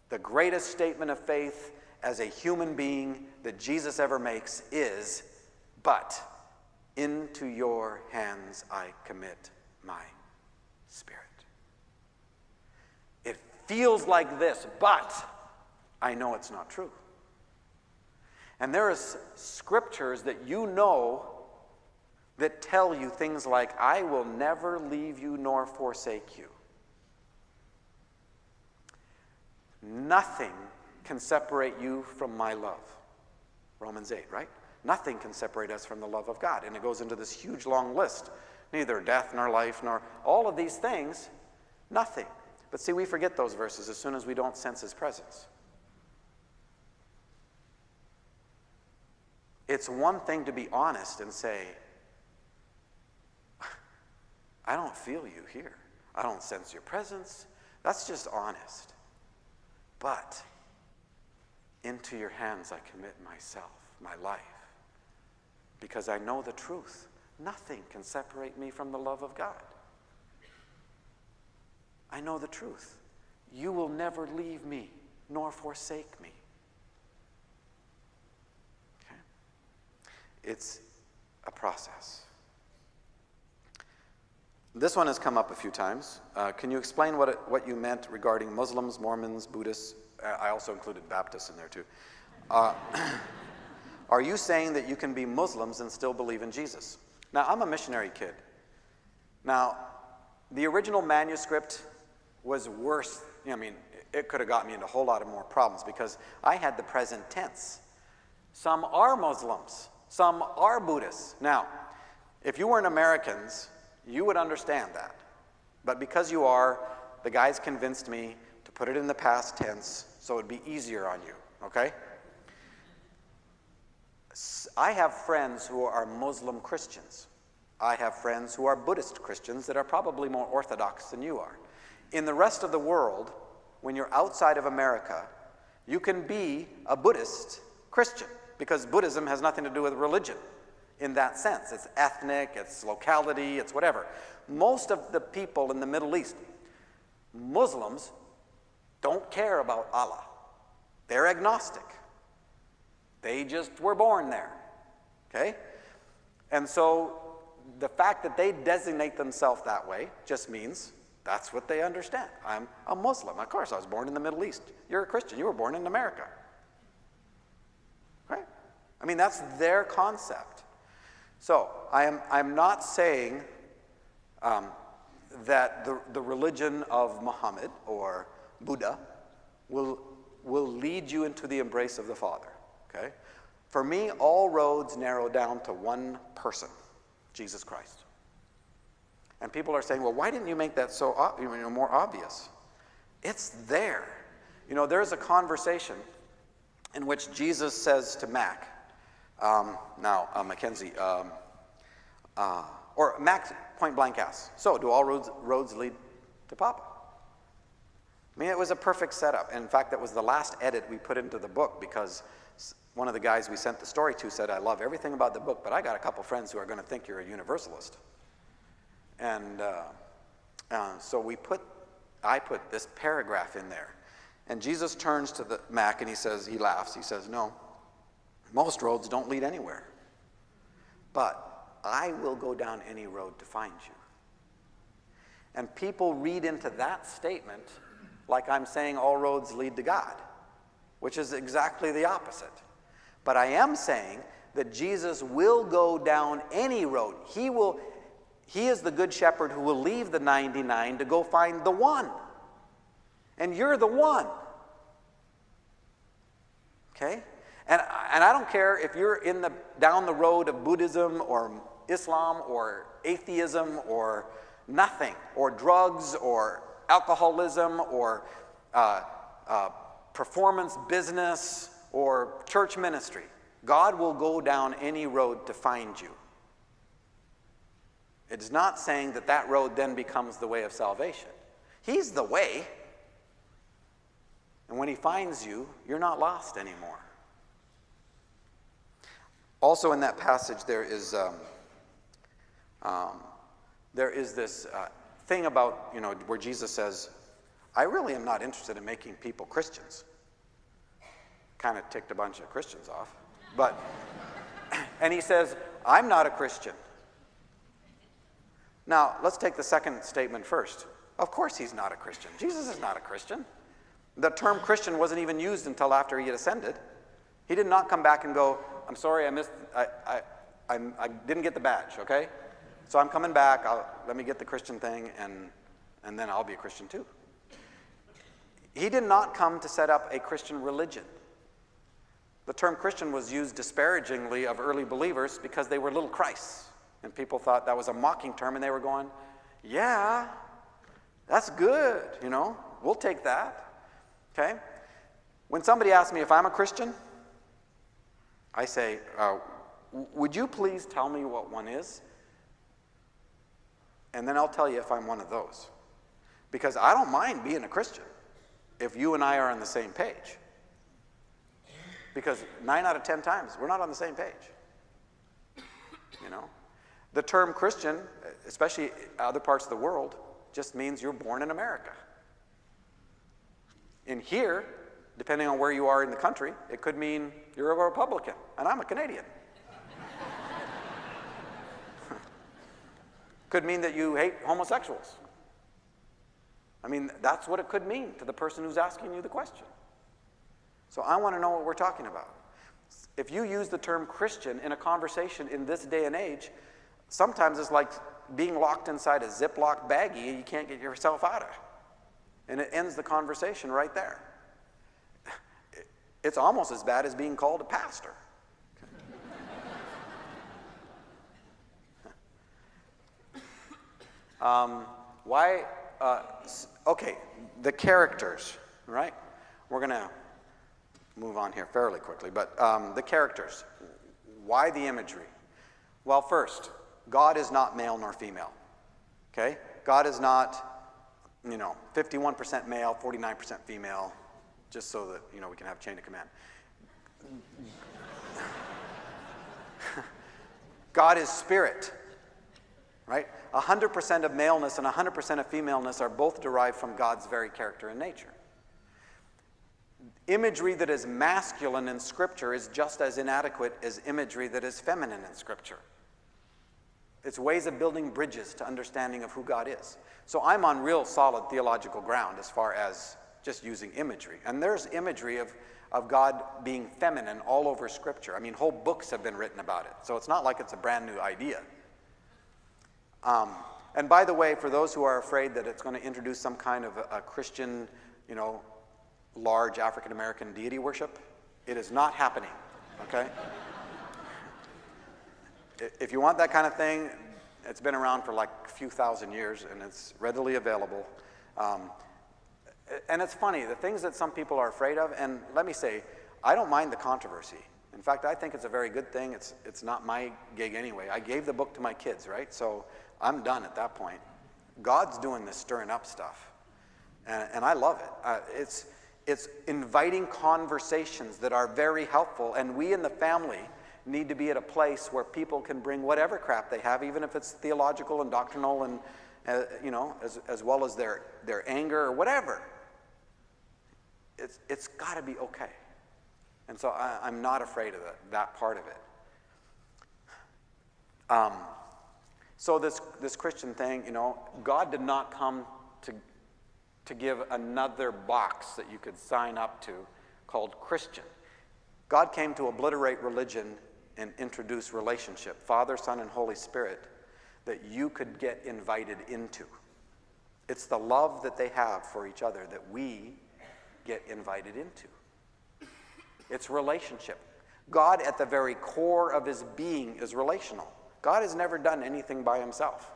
The greatest statement of faith as a human being that Jesus ever makes is, but into your hands I commit my spirit. It feels like this, but I know it's not true. And there are scriptures that you know that tell you things like, I will never leave you nor forsake you. Nothing can separate you from my love. Romans 8, right? Nothing can separate us from the love of God. And it goes into this huge long list. Neither death nor life nor all of these things, nothing. But see, we forget those verses as soon as we don't sense his presence. It's one thing to be honest and say, I don't feel you here. I don't sense your presence. That's just honest. But into your hands I commit myself, my life, because I know the truth. Nothing can separate me from the love of God. I know the truth. You will never leave me nor forsake me. Okay? It's a process. This one has come up a few times. Can you explain what you meant regarding Muslims, Mormons, Buddhists? I also included Baptists in there too. Are you saying that you can be Muslims and still believe in Jesus? Now, I'm a missionary kid. Now, the original manuscript was worse. I mean, it could have got me into a whole lot of more problems because I had the present tense. Some are Muslims. Some are Buddhists. Now, if you weren't Americans, you would understand that. But because you are, the guys convinced me to put it in the past tense so it would be easier on you, okay? I have friends who are Muslim Christians. I have friends who are Buddhist Christians that are probably more orthodox than you are. In the rest of the world, when you're outside of America, you can be a Buddhist Christian because Buddhism has nothing to do with religion. In that sense, it's ethnic, it's locality, it's whatever. Most of the people in the Middle East, Muslims, don't care about Allah. They're agnostic. They just were born there, okay? And so the fact that they designate themselves that way just means that's what they understand. I'm a Muslim. Of course, I was born in the Middle East. You're a Christian. You were born in America, right? I mean, that's their concept. So I'm not saying that the religion of Muhammad or Buddha will lead you into the embrace of the Father. Okay? For me, all roads narrow down to one person, Jesus Christ. And people are saying, well, why didn't you make that so more obvious? It's there. You know, there's a conversation in which Jesus says to Mac, Mackenzie, or Mac point blank asks, so do all roads lead to Papa? I mean, it was a perfect setup. In fact, that was the last edit we put into the book because one of the guys we sent the story to said, I love everything about the book, but I got a couple friends who are going to think you're a universalist. And so I put this paragraph in there. And Jesus turns to the Mac and he laughs. He says, no, most roads don't lead anywhere. But I will go down any road to find you. And people read into that statement like I'm saying all roads lead to God, which is exactly the opposite. But I am saying that Jesus will go down any road. He is the good shepherd who will leave the 99 to go find the one. And you're the one. Okay? And I don't care if you're down the road of Buddhism or Islam or atheism or nothing, or drugs or alcoholism or performance business or church ministry. God will go down any road to find you. It's not saying that that road then becomes the way of salvation. He's the way. And when he finds you, you're not lost anymore. Also in that passage there is this thing about, where Jesus says, I really am not interested in making people Christians. Kind of ticked a bunch of Christians off. But, and he says, I'm not a Christian. Now, let's take the second statement first. Of course he's not a Christian. Jesus is not a Christian. The term Christian wasn't even used until after he had ascended. He did not come back and go, I'm sorry, I didn't get the badge, okay? So I'm coming back, let me get the Christian thing, and then I'll be a Christian too. He did not come to set up a Christian religion. The term Christian was used disparagingly of early believers because they were little Christs. And people thought that was a mocking term, and they were going, yeah, that's good, you know, we'll take that, okay? When somebody asks me if I'm a Christian, I say, would you please tell me what one is? And then I'll tell you if I'm one of those. Because I don't mind being a Christian if you and I are on the same page. Because 9 out of 10 times, we're not on the same page. You know? The term Christian, especially other parts of the world, just means you're born in America. In here, depending on where you are in the country, it could mean you're a Republican, and I'm a Canadian. Could mean that you hate homosexuals. I mean, that's what it could mean to the person who's asking you the question. So I want to know what we're talking about. If you use the term Christian in a conversation in this day and age, sometimes it's like being locked inside a Ziploc baggie you can't get yourself out of. And it ends the conversation right there. It's almost as bad as being called a pastor. Okay, the characters, right? We're going to move on here fairly quickly, but the characters. Why the imagery? Well, first, God is not male nor female, okay? God is not, 51% male, 49% female, just so that, we can have chain of command. God is spirit, right? 100% of maleness and 100% of femaleness are both derived from God's very character and nature. Imagery that is masculine in Scripture is just as inadequate as imagery that is feminine in Scripture. It's ways of building bridges to understanding of who God is. So I'm on real solid theological ground as far as just using imagery. And there's imagery of God being feminine all over Scripture. I mean, whole books have been written about it. So it's not like it's a brand new idea. And by the way, for those who are afraid that it's going to introduce some kind of a Christian, large African-American deity worship, it is not happening, okay? If you want that kind of thing, it's been around for like a few thousand years, and it's readily available. And it's funny, the things that some people are afraid of, and let me say, I don't mind the controversy. In fact, I think it's a very good thing. It's not my gig anyway. I gave the book to my kids, right? So I'm done at that point. God's doing this stirring up stuff, and I love it. It's inviting conversations that are very helpful, and we in the family need to be at a place where people can bring whatever crap they have, even if it's theological and doctrinal and, as well as their anger or whatever. It's got to be okay. And so I'm not afraid of that part of it. So this Christian thing, God did not come to give another box that you could sign up to called Christian. God came to obliterate religion and introduce relationship, Father, Son, and Holy Spirit, that you could get invited into. It's the love that they have for each other that we get invited into. It's relationship. God, at the very core of his being, is relational. God has never done anything by himself.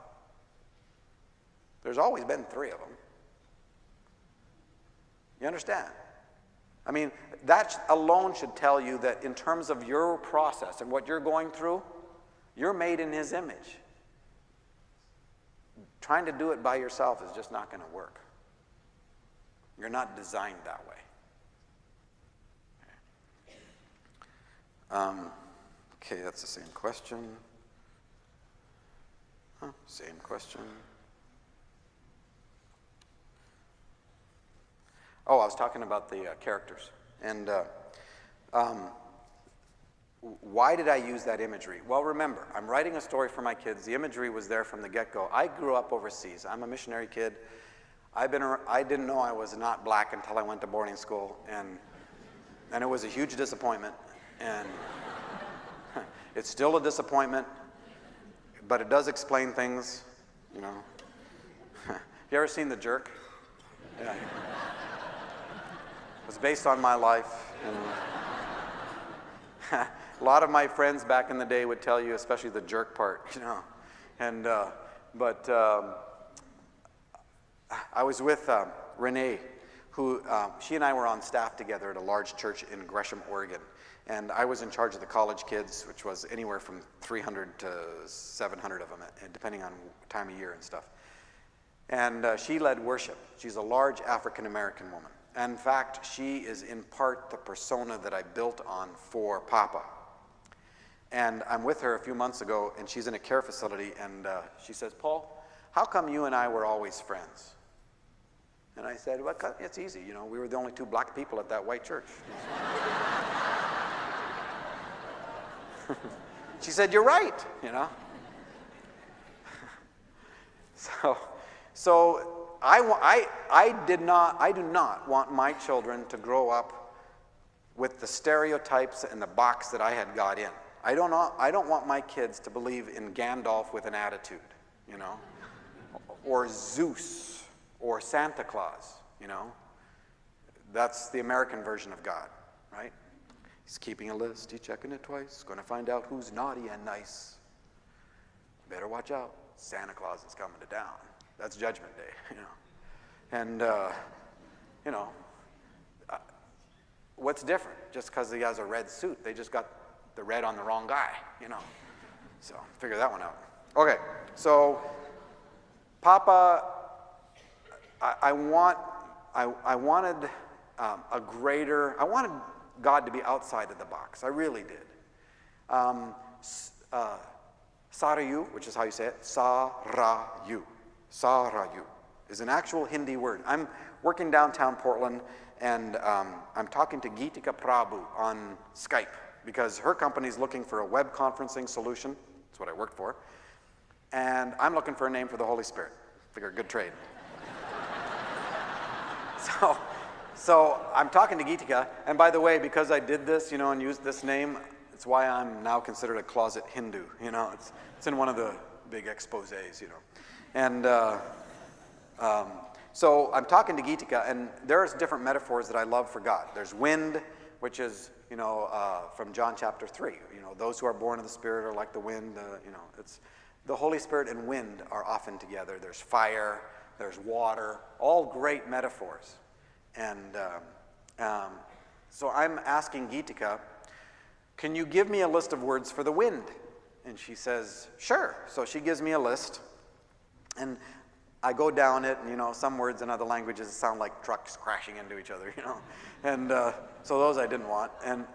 There's always been 3 of them. You understand? I mean, that alone should tell you that in terms of your process and what you're going through, you're made in his image. Trying to do it by yourself is just not going to work. You're not designed that way. Okay, that's the same question. Same question. Oh, I was talking about the characters. And why did I use that imagery? Well, remember, I'm writing a story for my kids. The imagery was there from the get-go. I grew up overseas. I'm a missionary kid. I didn't know I was not black until I went to boarding school, and it was a huge disappointment. And it's still a disappointment, but it does explain things, you know. You ever seen The Jerk? Yeah. It was based on my life. And a lot of my friends back in the day would tell you, especially the jerk part, you know. And I was with Renee, who she and I were on staff together at a large church in Gresham, Oregon. And I was in charge of the college kids, which was anywhere from 300 to 700 of them, depending on time of year and stuff. And she led worship. She's a large African-American woman. In fact, she is in part the persona that I built on for Papa. And I'm with her a few months ago, and she's in a care facility, and she says, "Paul, how come you and I were always friends?" And I said, "Well, it's easy. You know, we were the only two black people at that white church." She said, "You're right, you know." So I do not want my children to grow up with the stereotypes and the box that I had got in. I don't want my kids to believe in Gandalf with an attitude, you know, or Zeus or Santa Claus, you know. That's the American version of God, right? He's keeping a list, he's checking it twice, going to find out who's naughty and nice. Better watch out, Santa Claus is coming to town. That's Judgment Day, you know. And, you know, what's different? Just because he has a red suit, they just got the red on the wrong guy, you know. So, figure that one out. Okay, so, Papa, I wanted I wanted God to be outside of the box. I really did. Sarayu, which is how you say it, Sarayu. Sarayu is an actual Hindi word. I'm working downtown Portland, and I'm talking to Geetika Prabhu on Skype because her company's looking for a web conferencing solution. That's what I worked for. And I'm looking for a name for the Holy Spirit. Figure good trade. So I'm talking to Geetika, and by the way, because I did this, you know, and used this name, it's why I'm now considered a closet Hindu, you know. It's in one of the big exposés, you know. And so I'm talking to Geetika, and there's different metaphors that I love for God. There's wind, which is, you know, from John chapter 3. You know, those who are born of the Spirit are like the wind. You know, it's the Holy Spirit and wind are often together. There's fire, there's water, all great metaphors. And so I'm asking Geetika, can you give me a list of words for the wind? And she says, sure. So she gives me a list, and I go down it, and, you know, some words in other languages sound like trucks crashing into each other, you know. And so those I didn't want.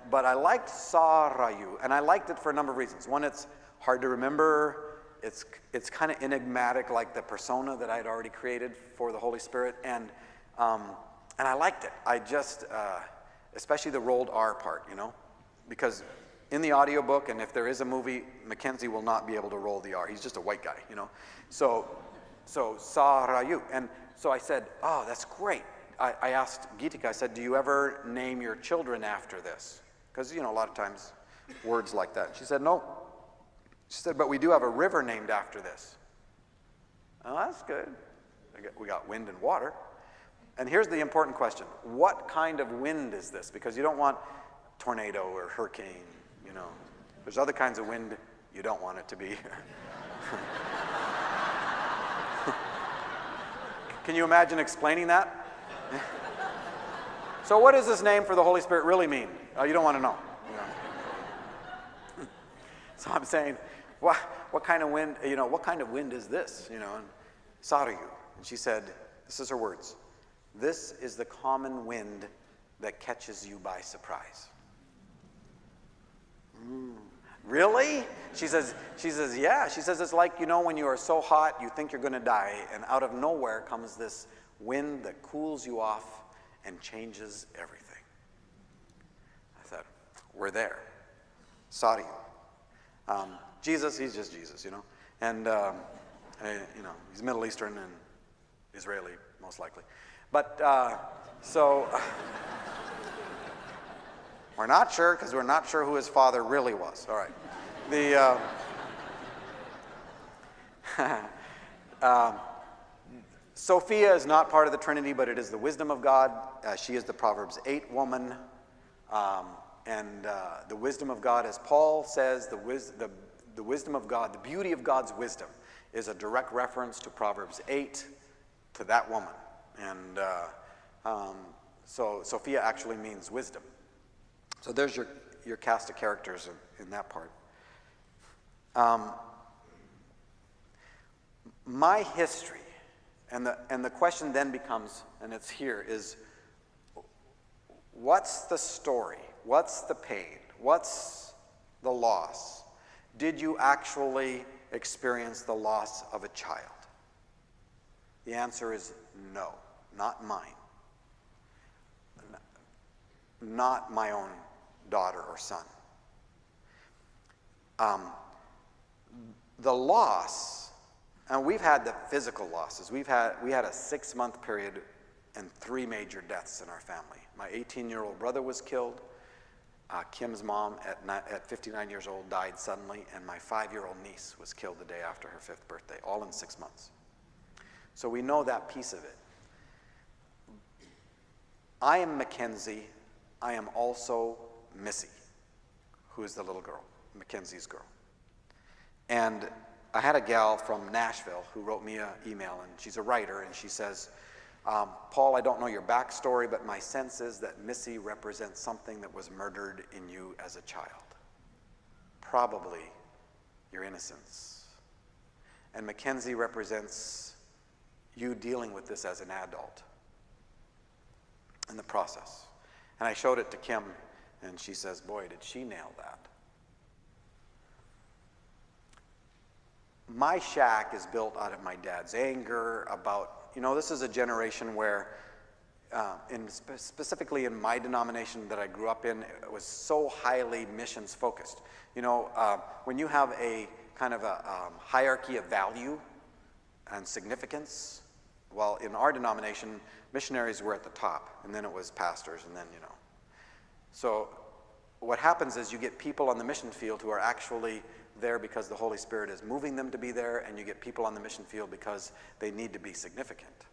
But I liked Sarayu, and I liked it for a number of reasons. One, it's hard to remember. It's kind of enigmatic, like the persona that I'd already created for the Holy Spirit. And I liked it. I just, especially the rolled R part, you know, because in the audiobook, and if there is a movie, Mackenzie will not be able to roll the R. He's just a white guy, you know. So Sarayu. And so I said, oh, that's great. I asked Geetika, I said, do you ever name your children after this? Because, you know, a lot of times words like that. She said, no. She said, but we do have a river named after this. Oh, that's good. We got wind and water. And here's the important question. What kind of wind is this? Because you don't want tornado or hurricane, you know. There's other kinds of wind you don't want it to be. Can you imagine explaining that? So what does this name for the Holy Spirit really mean? You don't want to know. You know? So I'm saying, what kind of wind, you know, what kind of wind is this? You know, and Sarayu. And she said, this is her words. This is the common wind that catches you by surprise. Really? She says, yeah. She says, it's like, you know, when you are so hot, you think you're going to die, and out of nowhere comes this wind that cools you off, and changes everything. I thought, we're there. Sodium. Jesus, he's just Jesus, And, he's Middle Eastern and Israeli, most likely. But, so, we're not sure because we're not sure who his father really was. All right. Sophia is not part of the Trinity, but it is the wisdom of God. She is the Proverbs 8 woman. The wisdom of God, as Paul says, the wisdom of God, the beauty of God's wisdom is a direct reference to Proverbs 8, to that woman. And so Sophia actually means wisdom. So there's your cast of characters in that part. My history, and the question then becomes, and it's here, is what's the story? What's the pain? What's the loss? Did you actually experience the loss of a child? The answer is no, not mine. Not my own daughter or son. The loss, and we've had the physical losses. We had a 6-month period and 3 major deaths in our family. My 18-year-old brother was killed. Kim's mom at 59 years old died suddenly, and my 5-year-old niece was killed the day after her 5th birthday, all in 6 months. So we know that piece of it. I am Mackenzie. I am also Missy, who is the little girl, Mackenzie's girl. And I had a gal from Nashville who wrote me an email, and she's a writer, and she says, Paul, I don't know your backstory, but my sense is that Missy represents something that was murdered in you as a child. Probably your innocence. And Mackenzie represents you dealing with this as an adult in the process. And I showed it to Kim, and she says, boy, did she nail that. My shack is built out of my dad's anger about, this is a generation where, specifically in my denomination that I grew up in, it was so highly missions focused. When you have a kind of a hierarchy of value and significance, well, in our denomination, missionaries were at the top, and then it was pastors, and then, So what happens is you get people on the mission field who are actually there because the Holy Spirit is moving them to be there, and you get people on the mission field because they need to be significant.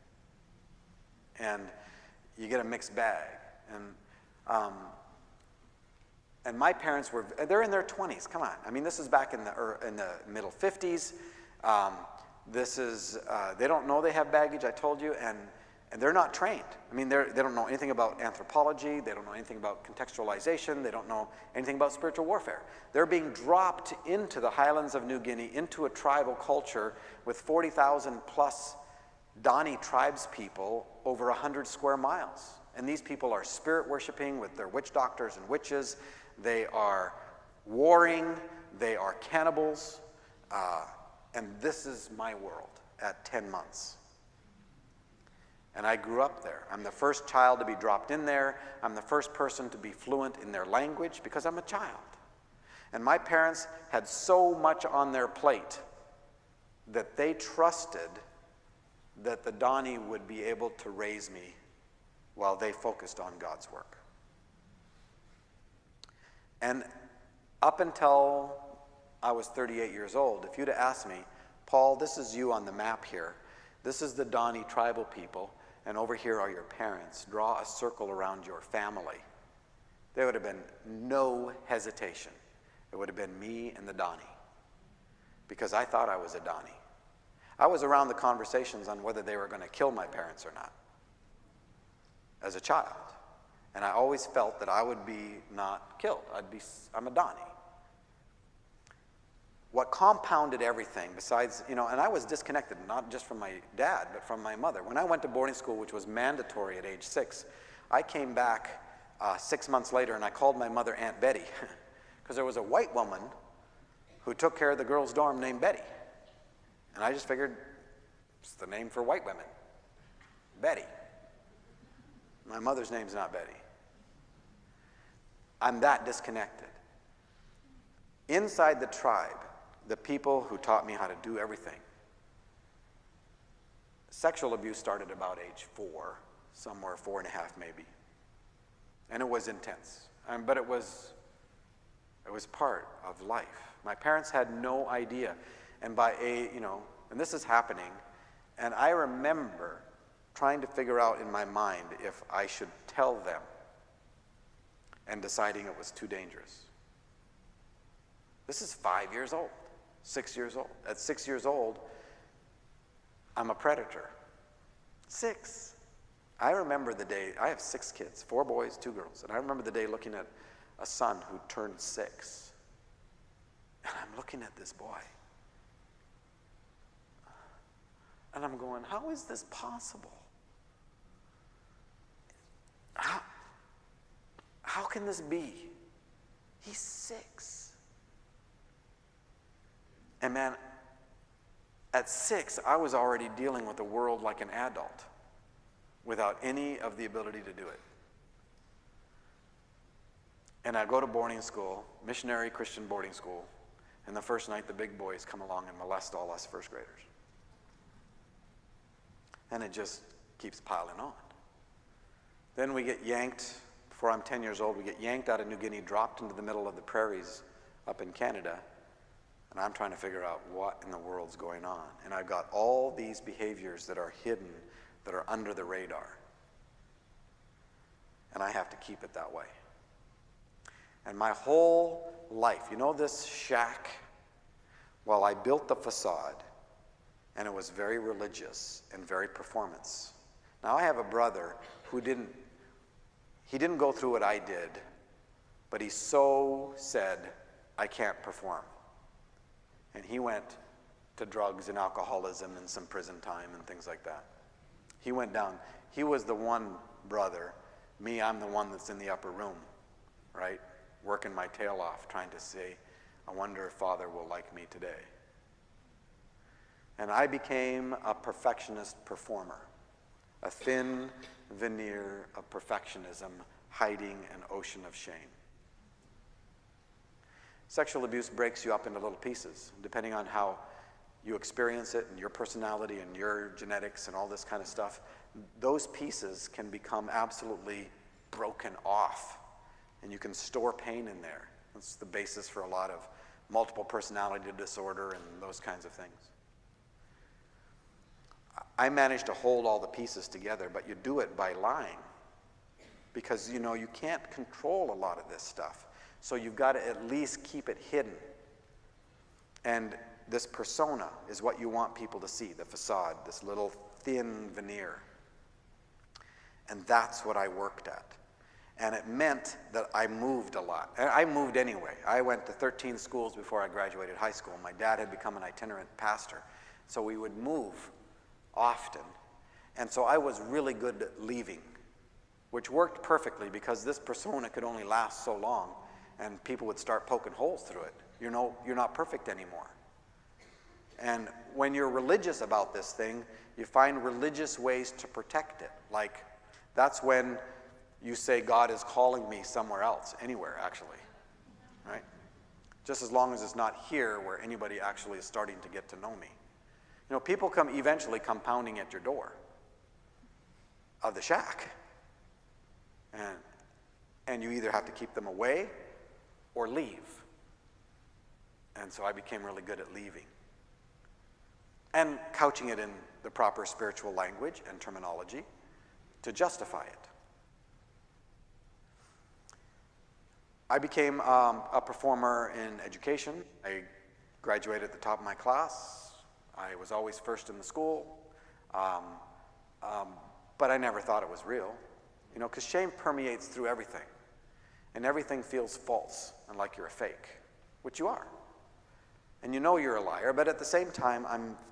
And you get a mixed bag. And my parents they're in their 20s, come on. I mean, this is back in the middle 50s. They don't know they have baggage, I told you, and they're not trained. I mean, they don't know anything about anthropology. They don't know anything about contextualization. They don't know anything about spiritual warfare. They're being dropped into the highlands of New Guinea, into a tribal culture with 40,000 plus Dani tribes people over 100 square miles. And these people are spirit worshiping with their witch doctors and witches. They are warring. They are cannibals. And this is my world at 10 months. And I grew up there. I'm the first child to be dropped in there. I'm the first person to be fluent in their language because I'm a child. And my parents had so much on their plate that they trusted that the Dani would be able to raise me while they focused on God's work. And up until I was 38 years old, if you'd have asked me, Paul, this is you on the map here. This is the Dani tribal people, and over here are your parents. Draw a circle around your family. There would have been no hesitation. It would have been me and the Dani, because I thought I was a Dani. I was around the conversations on whether they were going to kill my parents or not as a child. And I always felt that I would be not killed. I'm a Dani. What compounded everything besides, and I was disconnected, not just from my dad, but from my mother. When I went to boarding school, which was mandatory at age 6, I came back 6 months later and I called my mother Aunt Betty because there was a white woman who took care of the girls' dorm named Betty. And I just figured it's the name for white women, Betty. My mother's name's not Betty. I'm that disconnected. Inside the tribe, the people who taught me how to do everything, sexual abuse started about age 4, somewhere 4.5 maybe. And it was intense. But it was part of life. My parents had no idea. And and this is happening, and I remember trying to figure out in my mind if I should tell them, and deciding it was too dangerous. This is 5 years old, 6 years old. At 6 years old, I'm a predator. 6. I remember the day, I have 6 kids, 4 boys, 2 girls, and I remember the day looking at a son who turned 6. And I'm looking at this boy. And I'm going, how is this possible? How can this be? He's 6. And man, at 6, I was already dealing with the world like an adult without any of the ability to do it. And I go to boarding school, missionary Christian boarding school, and the first night the big boys come along and molest all us first graders. And it just keeps piling on. Then we get yanked, before I'm 10 years old, we get yanked out of New Guinea, dropped into the middle of the prairies up in Canada, and I'm trying to figure out what in the world's going on. And I've got all these behaviors that are hidden, that are under the radar. And I have to keep it that way. And my whole life, you know this shack? Well, I built the facade, and it was very religious and very performance. Now, I have a brother who didn't go through what I did, but he so said, I can't perform. And he went to drugs and alcoholism and some prison time and things like that. He went down. He was the one brother. Me, I'm the one that's in the upper room, right? Working my tail off, trying to say, I wonder if Father will like me today. And I became a perfectionist performer, a thin veneer of perfectionism hiding an ocean of shame. Sexual abuse breaks you up into little pieces, depending on how you experience it and your personality and your genetics and all this kind of stuff. Those pieces can become absolutely broken off, and you can store pain in there. That's the basis for a lot of multiple personality disorder and those kinds of things. I managed to hold all the pieces together, but you do it by lying, because you can't control a lot of this stuff. So you've got to at least keep it hidden. And this persona is what you want people to see, the facade, this little thin veneer. And that's what I worked at. And it meant that I moved a lot. And I moved anyway. I went to 13 schools before I graduated high school. My dad had become an itinerant pastor. So we would move often. And so I was really good at leaving, which worked perfectly because this persona could only last so long, and people would start poking holes through it. You're not perfect anymore. And when you're religious about this thing, you find religious ways to protect it. Like, that's when you say, God is calling me somewhere else, anywhere actually, right? Just as long as it's not here where anybody actually is starting to get to know me. People eventually come pounding at your door of the shack. And you either have to keep them away or leave. And so I became really good at leaving. And couching it in the proper spiritual language and terminology to justify it. I became a performer in education. I graduated at the top of my class. I was always first in the school. But I never thought it was real. Because shame permeates through everything. And everything feels false and like you're a fake, which you are. And you're a liar, but at the same time,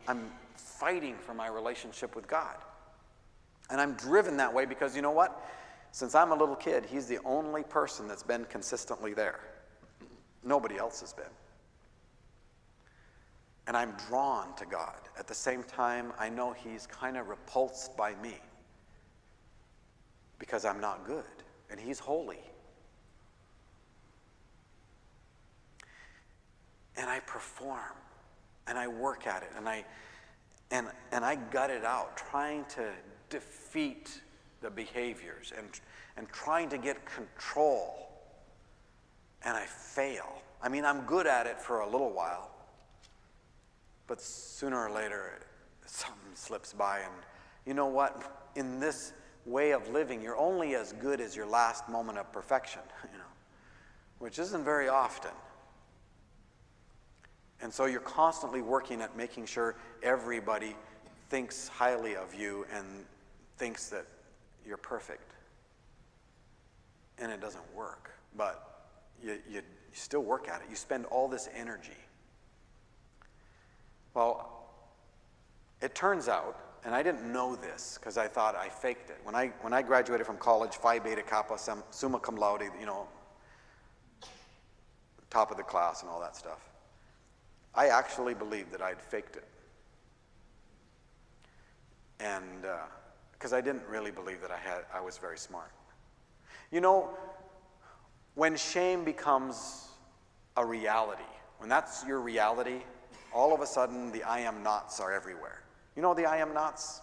I'm fighting for my relationship with God. And I'm driven that way because you know what? Since I'm a little kid, he's the only person that's been consistently there. Nobody else has been. And I'm drawn to God. At the same time, I know he's kind of repulsed by me. because I'm not good, and he's holy. And I perform, and I work at it, and I gut it out, trying to defeat the behaviors and trying to get control. And I fail. I mean, I'm good at it for a little while, but sooner or later, something slips by. And you know what? In this way of living, you're only as good as your last moment of perfection, which isn't very often. And so you're constantly working at making sure everybody thinks highly of you and thinks that you're perfect. And it doesn't work, but you still work at it. You spend all this energy. Well, it turns out, and I didn't know this because I thought I faked it. When I graduated from college, Phi Beta Kappa, summa cum laude, top of the class and all that stuff, I actually believed that I'd faked it. And because I didn't really believe that I was very smart. When shame becomes a reality, when that's your reality, all of a sudden the I am nots are everywhere. You know the I am nots?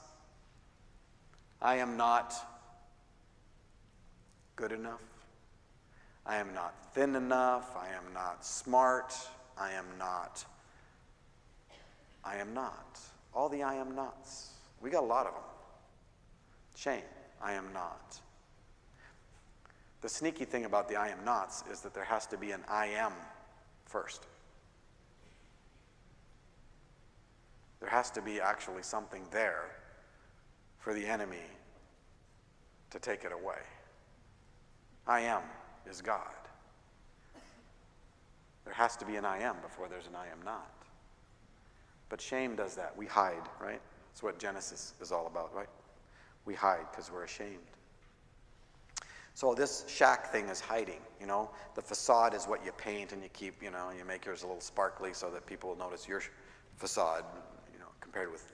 I am not good enough. I am not thin enough. I am not smart. I am not. All the I am nots. We got a lot of them. Shame. I am not. The sneaky thing about the I am nots is that there has to be an I am first. There has to be actually something there for the enemy to take it away. I am is God. There has to be an I am before there's an I am not. But shame does that. We hide, right? That's what Genesis is all about, right? We hide because we're ashamed. So this shack thing is hiding, The facade is what you paint and you keep, you make yours a little sparkly so that people will notice your facade, compared with.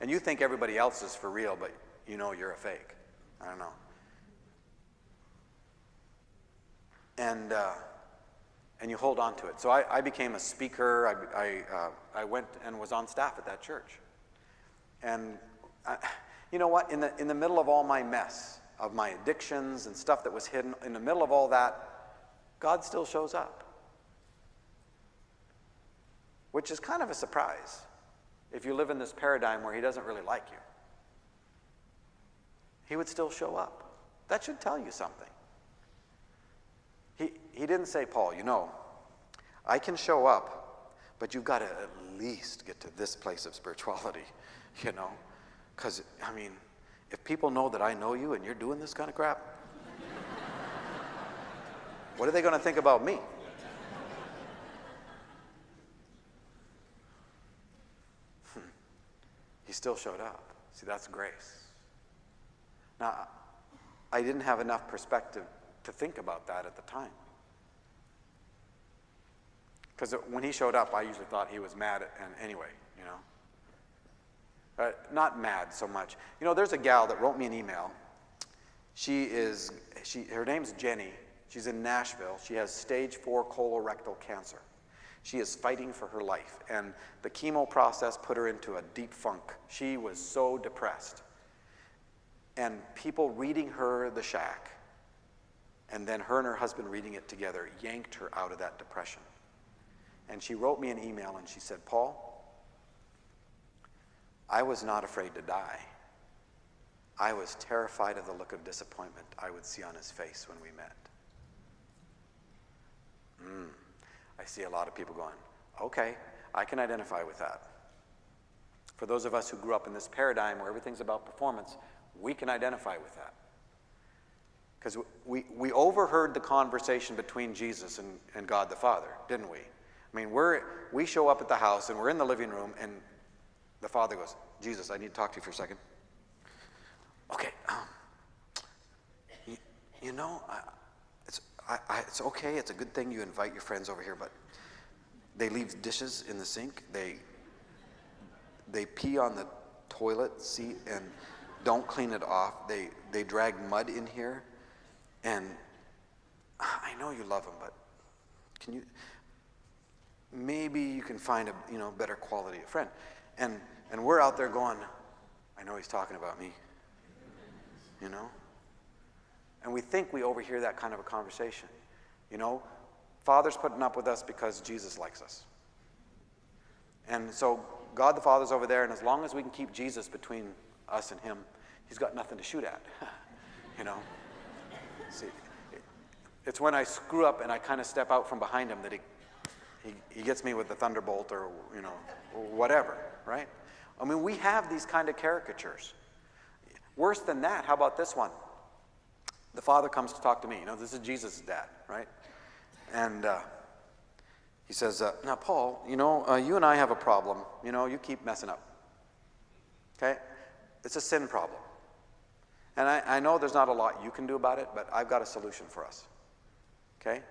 And you think everybody else is for real, but you're a fake. I don't know. And you hold on to it. So I became a speaker. I went and was on staff at that church. And you know what? In the middle of all my mess, of my addictions and stuff that was hidden, in the middle of all that, God still shows up. Which is kind of a surprise if you live in this paradigm where he doesn't really like you. He would still show up. That should tell you something. He didn't say, Paul, I can show up, but you've got to at least get to this place of spirituality, Because, if people know that I know you and you're doing this kind of crap, what are they going to think about me? He still showed up. See, that's grace. Now, I didn't have enough perspective to think about that at the time. Because when he showed up, I usually thought he was mad and anyway, Not mad so much. There's a gal that wrote me an email. Her name's Jenny. She's in Nashville. She has stage 4 colorectal cancer. She is fighting for her life. And the chemo process put her into a deep funk. She was so depressed. And people reading her The Shack, and then her and her husband reading it together, yanked her out of that depression. And she wrote me an email and she said, Paul, I was not afraid to die. I was terrified of the look of disappointment I would see on his face when we met. I see a lot of people going, okay, I can identify with that. For those of us who grew up in this paradigm where everything's about performance, we can identify with that. Because we overheard the conversation between Jesus and God the Father, didn't we? We show up at the house and we're in the living room and the Father goes, Jesus, I need to talk to you for a second. Okay, it's okay. It's a good thing you invite your friends over here, but they leave dishes in the sink. They pee on the toilet seat, and don't clean it off. They drag mud in here, and I know you love them, but maybe you can find a better quality of friend. And we're out there going, I know he's talking about me, And we think we overhear that kind of a conversation. Father's putting up with us because Jesus likes us. And so God the Father's over there, and as long as we can keep Jesus between us and him, he's got nothing to shoot at, See, it's when I screw up and I kind of step out from behind him that he gets me with the thunderbolt or, whatever, right? I mean, we have these kind of caricatures. Worse than that, how about this one? The father comes to talk to me. This is Jesus' dad, right? And he says, now, Paul, you and I have a problem. You keep messing up. Okay? It's a sin problem. And I know there's not a lot you can do about it, but I've got a solution for us. Okay?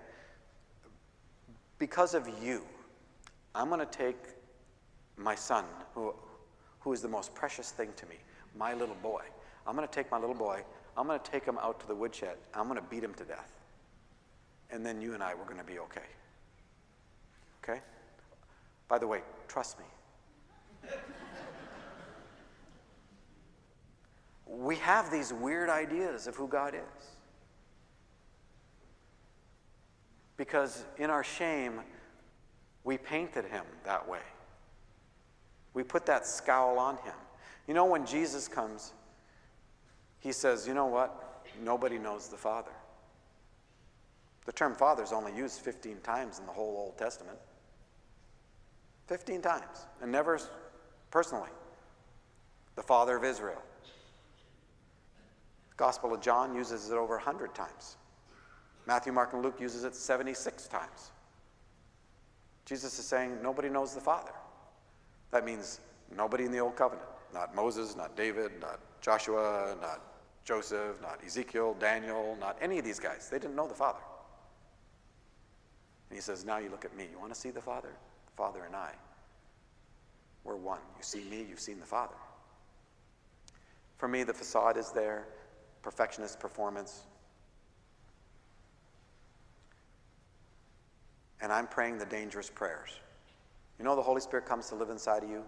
Because of you, I'm going to take my son, who is the most precious thing to me, my little boy. I'm going to take my little boy. I'm going to take him out to the woodshed. I'm going to beat him to death. And then you and I, we're going to be okay. Okay? By the way, trust me. We have these weird ideas of who God is. Because in our shame, we painted him that way. We put that scowl on him. When Jesus comes, he says, you know what? Nobody knows the Father. The term Father is only used 15 times in the whole Old Testament. 15 times, and never personally. The Father of Israel. The Gospel of John uses it over 100 times. Matthew, Mark, and Luke uses it 76 times. Jesus is saying nobody knows the Father. That means nobody in the Old Covenant. Not Moses, not David, not Joshua, not Joseph, not Ezekiel, Daniel, not any of these guys. They didn't know the Father. And he says, now you look at me. You want to see the Father? The Father and I, we're one. You see me, you've seen the Father. For me, the facade is there, perfectionist performance. And I'm praying the dangerous prayers. The Holy Spirit comes to live inside of you,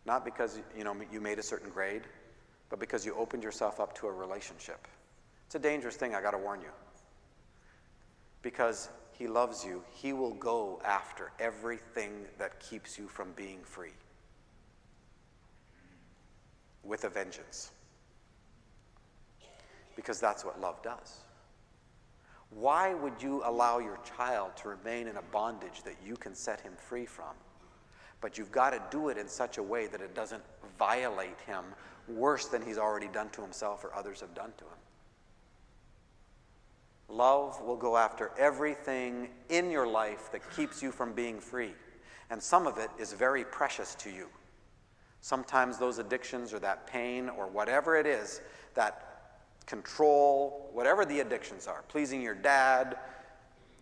not because you made a certain grade, but because you opened yourself up to a relationship. It's a dangerous thing, I got to warn you. Because he loves you, he will go after everything that keeps you from being free. With a vengeance. Because that's what love does. Why would you allow your child to remain in a bondage that you can set him free from? But you've got to do it in such a way that it doesn't violate him worse than he's already done to himself or others have done to him. Love will go after everything in your life that keeps you from being free. And some of it is very precious to you. Sometimes those addictions or that pain or whatever it is, that control, whatever the addictions are, pleasing your dad,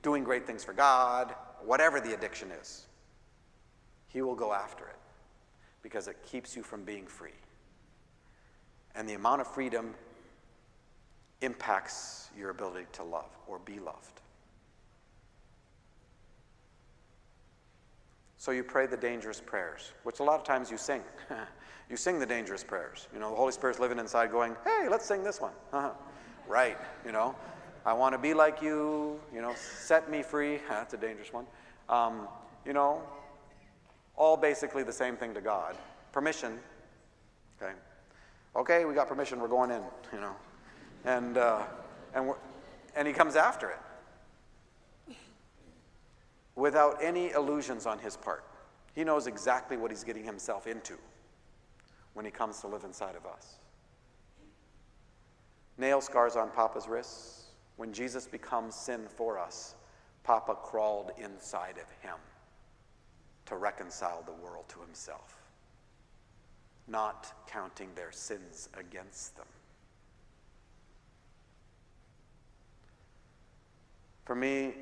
doing great things for God, whatever the addiction is, he will go after it because it keeps you from being free. And the amount of freedom impacts your ability to love or be loved. So you pray the dangerous prayers, which a lot of times you sing. You sing the dangerous prayers. The Holy Spirit's living inside going, hey, let's sing this one. Right, I want to be like you, set me free. That's a dangerous one. All basically the same thing to God. Permission. Okay, we got permission, we're going in, And he comes after it. Without any illusions on his part. He knows exactly what he's getting himself into when he comes to live inside of us. Nail scars on Papa's wrists. When Jesus becomes sin for us, Papa crawled inside of him to reconcile the world to himself, not counting their sins against them. For me,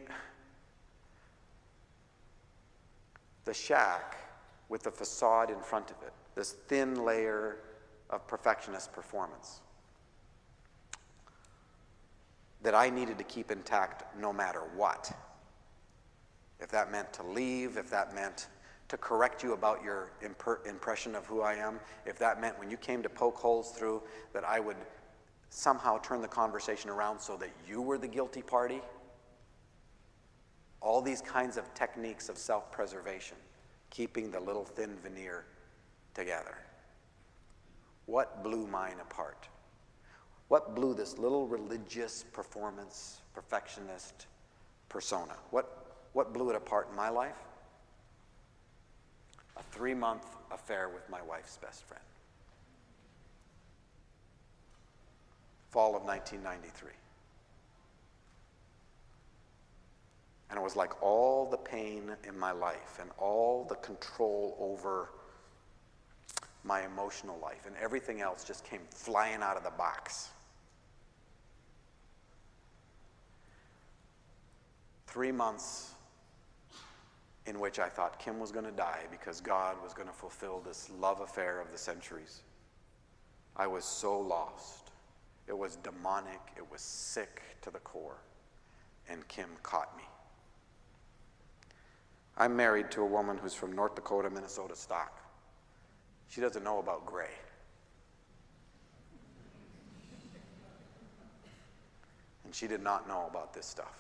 the shack with the facade in front of it, this thin layer of perfectionist performance that I needed to keep intact no matter what. If that meant to leave, if that meant to correct you about your impression of who I am, if that meant when you came to poke holes through that I would somehow turn the conversation around so that you were the guilty party. All these kinds of techniques of self-preservation, keeping the little thin veneer together. What blew mine apart? What blew this little religious performance, perfectionist persona? What blew it apart in my life? A 3-month affair with my wife's best friend. Fall of 1993. And it was like all the pain in my life and all the control over my emotional life and everything else just came flying out of the box. 3 months in which I thought Kim was going to die because God was going to fulfill this love affair of the centuries. I was so lost. It was demonic. It was sick to the core. And Kim caught me. I'm married to a woman who's from North Dakota, Minnesota stock. She doesn't know about gray. And she did not know about this stuff.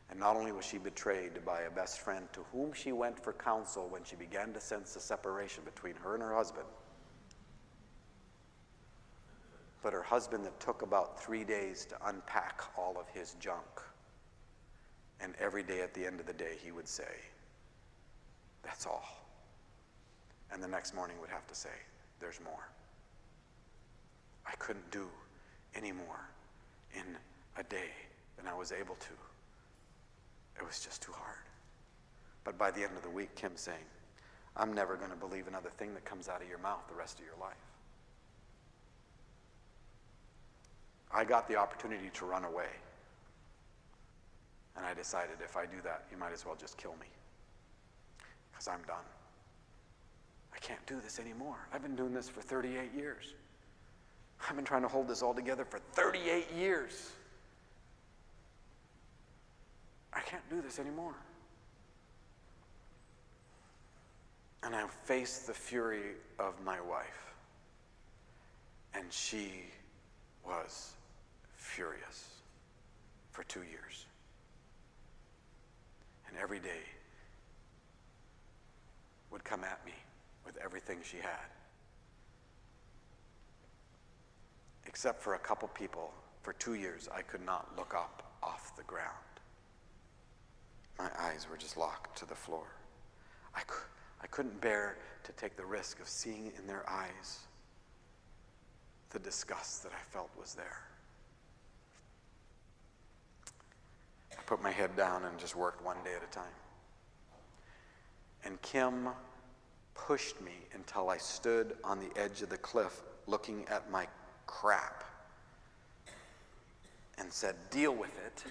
And not only was she betrayed by a best friend to whom she went for counsel when she began to sense the separation between her and her husband, but her husband that took about 3 days to unpack all of his junk. And every day at the end of the day, he would say, "That's all." And the next morning would have to say, "There's more." I couldn't do any more in a day than I was able to. It was just too hard. But by the end of the week, Kim's saying, "I'm never going to believe another thing that comes out of your mouth the rest of your life." I got the opportunity to run away. And I decided if I do that, you might as well just kill me. Because I'm done. I can't do this anymore. I've been doing this for 38 years. I've been trying to hold this all together for 38 years. I can't do this anymore. And I faced the fury of my wife. And she was furious for 2 years. And every day would come at me with everything she had. Except for a couple people, for 2 years, I could not look up off the ground. My eyes were just locked to the floor. I couldn't bear to take the risk of seeing in their eyes the disgust that I felt was there. I put my head down and just worked one day at a time. And Kim pushed me until I stood on the edge of the cliff looking at my crap and said, "Deal with it."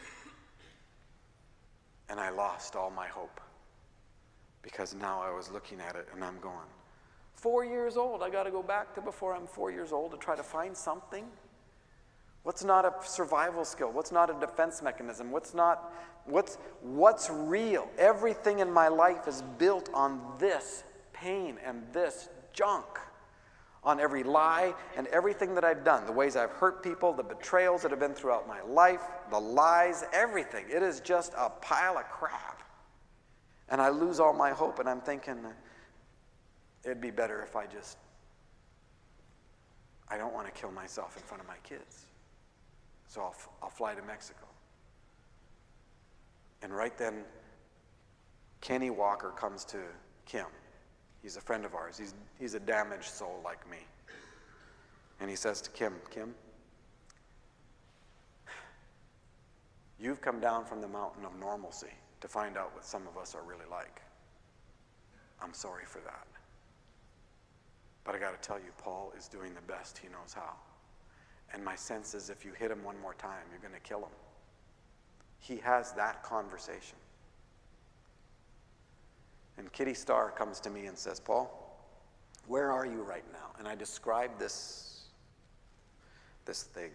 And I lost all my hope because now I was looking at it and I'm going, 4 years old, I got to go back to before I'm 4 years old to try to find something? What's not a survival skill? What's not a defense mechanism? What's real? Everything in my life is built on this pain and this junk, on every lie and everything that I've done, the ways I've hurt people, the betrayals that have been throughout my life, the lies, everything. It is just a pile of crap. And I lose all my hope, and I'm thinking, it'd be better if I don't want to kill myself in front of my kids. So I'll fly to Mexico. And right then, Kenny Walker comes to Kim. He's a friend of ours. He's a damaged soul like me. And he says to Kim, "Kim, you've come down from the mountain of normalcy to find out what some of us are really like. I'm sorry for that. But I got to tell you, Paul is doing the best he knows how. And my sense is if you hit him one more time, you're going to kill him." He has that conversation. And Kitty Starr comes to me and says, "Paul, where are you right now? And I described this thing,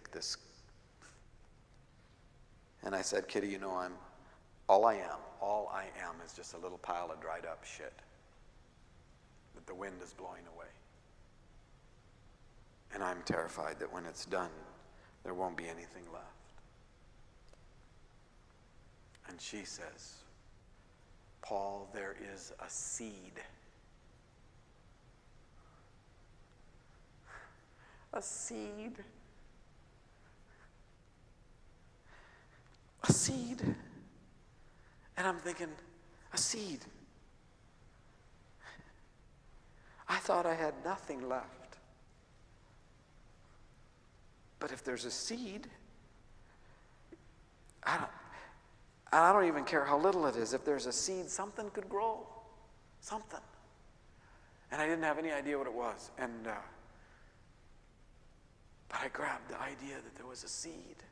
and I said, Kitty, you know, all I am is just a little pile of dried up shit that the wind is blowing away. And I'm terrified that when it's done, there won't be anything left. And she says, Paul, there is a seed. A seed. A seed. And I'm thinking, a seed. I thought I had nothing left. But if there's a seed, I don't even care how little it is. If there's a seed, something could grow. Something. And I didn't have any idea what it was. But I grabbed the idea that there was a seed.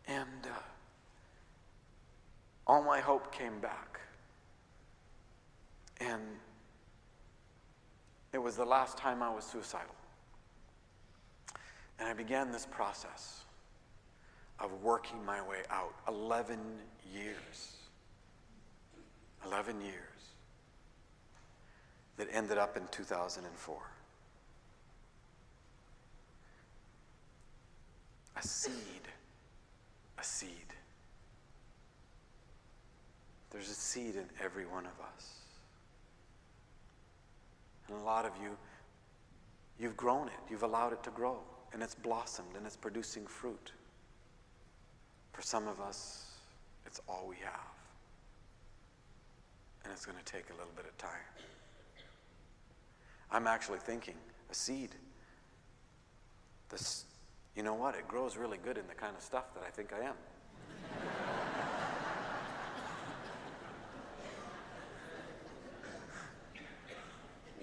And all my hope came back. And it was the last time I was suicidal. And I began this process of working my way out. 11 years. 11 years. That ended up in 2004. A seed. A seed. There's a seed in every one of us. And a lot of you, you've grown it. You've allowed it to grow. And it's blossomed and it's producing fruit. For some of us, it's all we have. And it's going to take a little bit of time. I'm actually thinking, a seed. This, you know what? It grows really good in the kind of stuff that I think I am.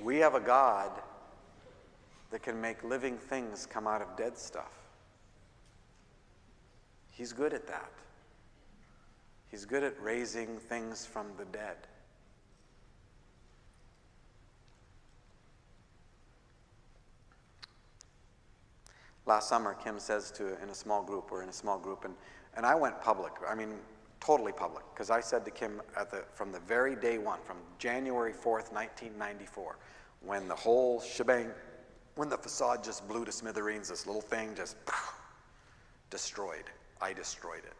We have a God that can make living things come out of dead stuff. He's good at that. He's good at raising things from the dead. Last summer, Kim says in a small group, and I went public. I mean, totally public, because I said to Kim from the very day one, from January 4th, 1994, when the whole shebang, when the facade just blew to smithereens, this little thing just destroyed. I destroyed it.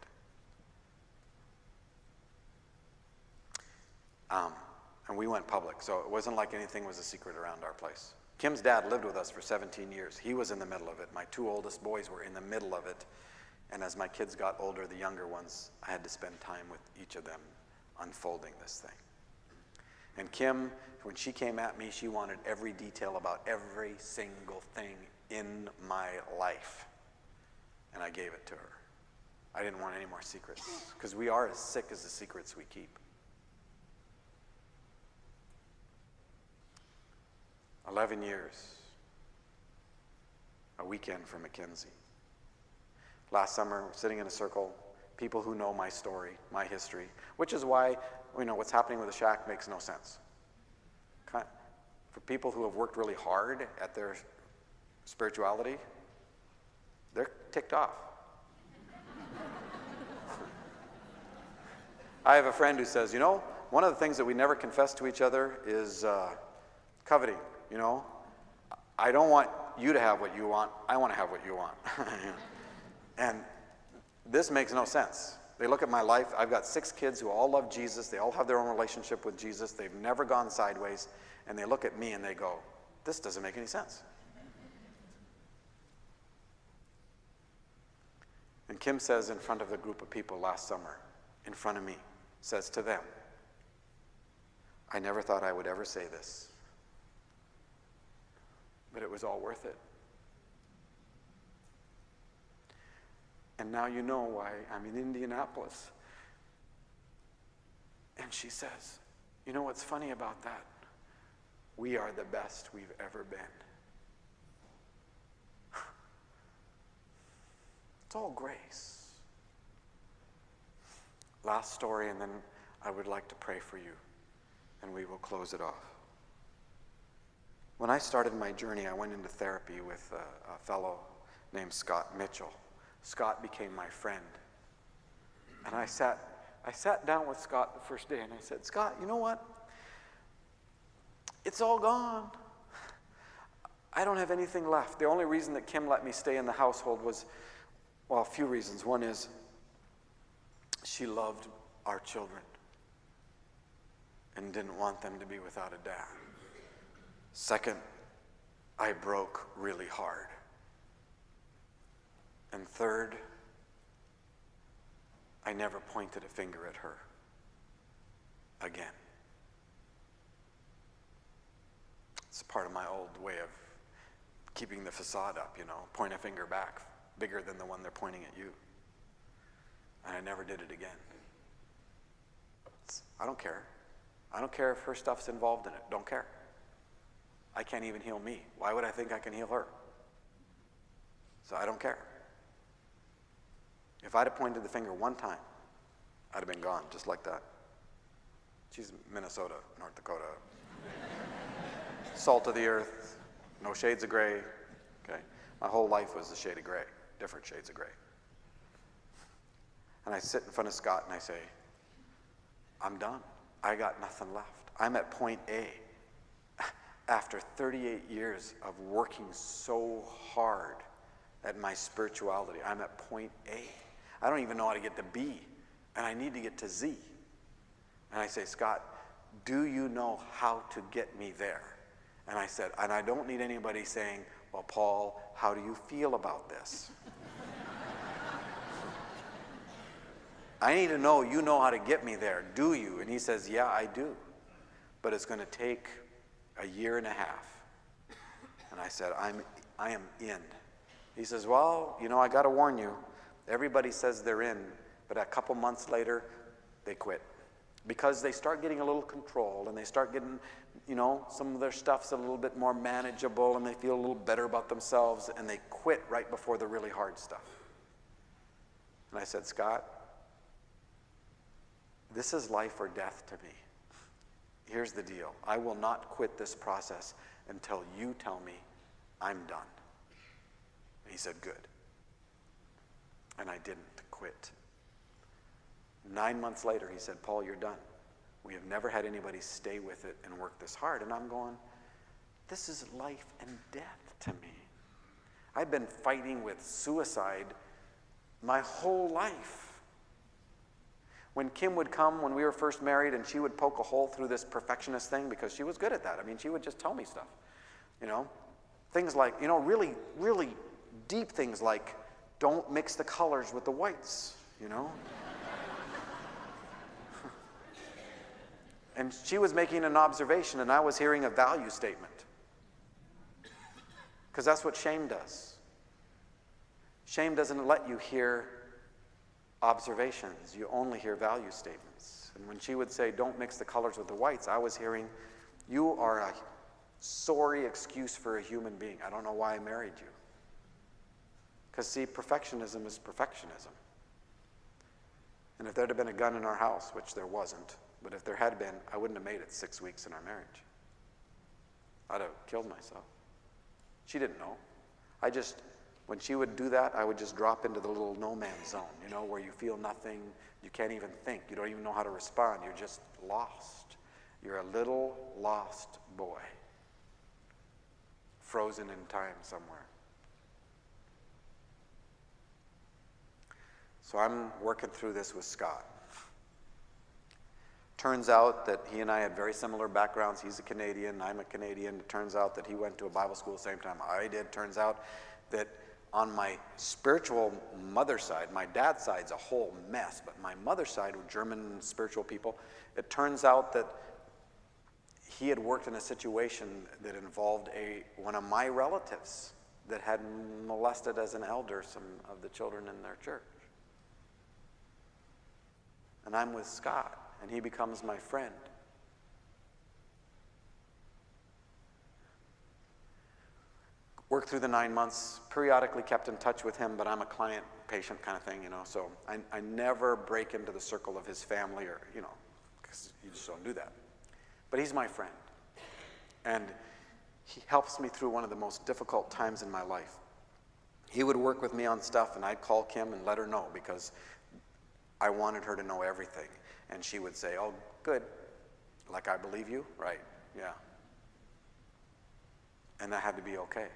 And we went public, so it wasn't like anything was a secret around our place. Kim's dad lived with us for 17 years. He was in the middle of it. My two oldest boys were in the middle of it. And as my kids got older, the younger ones, I had to spend time with each of them unfolding this thing. And Kim, when she came at me, she wanted every detail about every single thing in my life. And I gave it to her. I didn't want any more secrets, because we are as sick as the secrets we keep. 11 years. A weekend for Mackenzie. Last summer, sitting in a circle, people who know my story, my history, which is why, what's happening with the shack makes no sense. For people who have worked really hard at their spirituality, they're ticked off. I have a friend who says, one of the things that we never confess to each other is coveting, I don't want you to have what you want, I want to have what you want. And this makes no sense. They look at my life. I've got 6 kids who all love Jesus. They all have their own relationship with Jesus. They've never gone sideways. And they look at me and they go, this doesn't make any sense. And Kim says in front of a group of people last summer, in front of me, says to them, I never thought I would ever say this, but it was all worth it. And now you know why I'm in Indianapolis. And she says, you know what's funny about that? We are the best we've ever been. It's all grace. Last story, and then I would like to pray for you. and we will close it off. When I started my journey, I went into therapy with a fellow named Scott Mitchell. Scott became my friend. And I sat down with Scott the first day and I said, Scott, you know what? It's all gone. I don't have anything left. The only reason that Kim let me stay in the household was, well, a few reasons. One is she loved our children and didn't want them to be without a dad. Second, I broke really hard. And third, I never pointed a finger at her again. It's part of my old way of keeping the facade up, point a finger back, bigger than the one they're pointing at you. And I never did it again. I don't care. I don't care if her stuff's involved in it. Don't care. I can't even heal me. Why would I think I can heal her? So I don't care. If I'd have pointed the finger one time, I'd have been gone just like that. She's Minnesota, North Dakota. Salt of the earth, no shades of gray. Okay? My whole life was a shade of gray, different shades of gray. And I sit in front of Scott and I say, I'm done. I got nothing left. I'm at point A. After 38 years of working so hard at my spirituality, I'm at point A. I don't even know how to get to B, and I need to get to Z. And I say, Scott, do you know how to get me there? And I said, and I don't need anybody saying, well, Paul, how do you feel about this? I need to know you know how to get me there, do you? And he says, yeah, I do. But it's going to take a year and a half. And I said, I am in. He says, well, I got to warn you. Everybody says they're in, but a couple months later, they quit. Because they start getting a little control, and they start getting, some of their stuff's a little bit more manageable, and they feel a little better about themselves, and they quit right before the really hard stuff. And I said, Scott, this is life or death to me. Here's the deal. I will not quit this process until you tell me I'm done. And he said, good. And I didn't quit. 9 months later, he said, Paul, you're done. We have never had anybody stay with it and work this hard. And I'm going, this is life and death to me. I've been fighting with suicide my whole life. When Kim would come when we were first married and she would poke a hole through this perfectionist thing, because she was good at that. I mean, she would just tell me stuff, Things like, really, really deep things like, don't mix the colors with the whites, And she was making an observation and I was hearing a value statement. Because that's what shame does. Shame doesn't let you hear observations. You only hear value statements. And when she would say, don't mix the colors with the whites, I was hearing, you are a sorry excuse for a human being. I don't know why I married you. Because see, perfectionism is perfectionism. And if there'd have been a gun in our house, which there wasn't, but if there had been, I wouldn't have made it 6 weeks in our marriage. I'd have killed myself. She didn't know. When she would do that, I would just drop into the little no man's zone, where you feel nothing, you can't even think, you don't even know how to respond, you're just lost. You're a little lost boy, frozen in time somewhere. So I'm working through this with Scott. Turns out that he and I had very similar backgrounds. He's a Canadian, I'm a Canadian. It turns out that he went to a Bible school the same time I did. Turns out that on my spiritual mother's side, my dad's side's a whole mess, but my mother's side, with German spiritual people, it turns out that he had worked in a situation that involved one of my relatives that had molested as an elder some of the children in their church. And I'm with Scott, and he becomes my friend. Worked through the 9 months, periodically kept in touch with him, but I'm a client-patient kind of thing, so I never break into the circle of his family or, because you just don't do that. But he's my friend. And he helps me through one of the most difficult times in my life. He would work with me on stuff, and I'd call Kim and let her know because I wanted her to know everything. And she would say, oh, good. Like, I believe you? Right, yeah. And that had to be okay.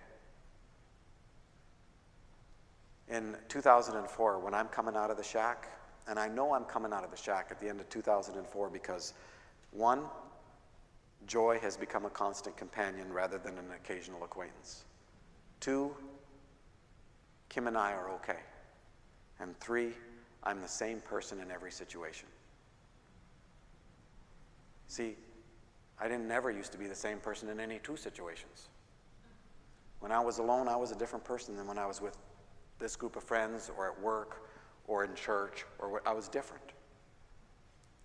In 2004, when I'm coming out of the shack, and I know I'm coming out of the shack at the end of 2004 because, one, joy has become a constant companion rather than an occasional acquaintance. Two, Kim and I are okay. And three, I'm the same person in every situation. See, I didn't never used to be the same person in any two situations. When I was alone, I was a different person than when I was with this group of friends or at work or in church, or I was different.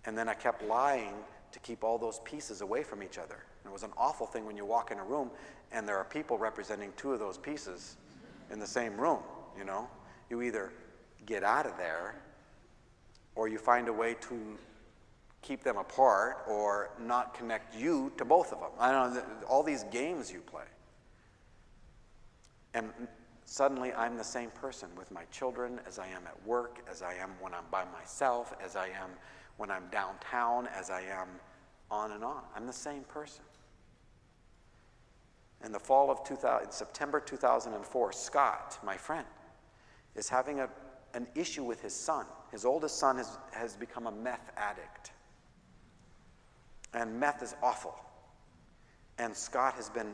And then I kept lying to keep all those pieces away from each other. And it was an awful thing when you walk in a room and there are people representing two of those pieces in the same room, you know? You either get out of there or you find a way to keep them apart or not connect you to both of them. I don't know, all these games you play. And suddenly I'm the same person with my children as I am at work, as I am when I'm by myself, as I am when I'm downtown, as I am on and on. I'm the same person. In the fall of September 2004, Scott, my friend, is having an issue with his son. His oldest son has become a meth addict. And meth is awful. And Scott has been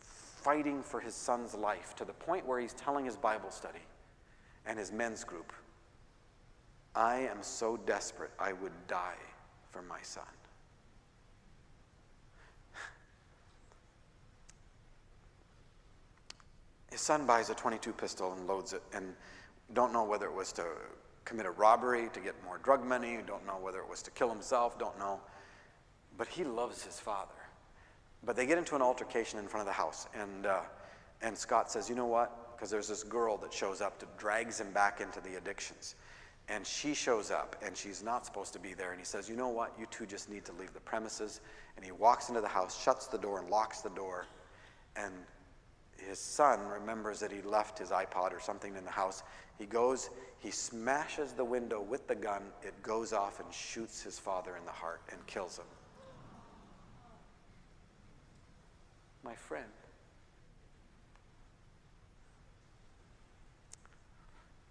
fighting for his son's life to the point where he's telling his Bible study and his men's group, I am so desperate I would die for my son. His son buys a .22 pistol and loads it, and don't know whether it was to commit a robbery, to get more drug money, don't know whether it was to kill himself, don't know. But he loves his father. But they get into an altercation in front of the house, and Scott says, you know what? Because there's this girl that shows up that drags him back into the addictions. And she shows up, and she's not supposed to be there. And he says, you know what? You two just need to leave the premises. And he walks into the house, shuts the door, and locks the door. And his son remembers that he left his iPod or something in the house. He goes, he smashes the window with the gun. It goes off and shoots his father in the heart and kills him. My friend.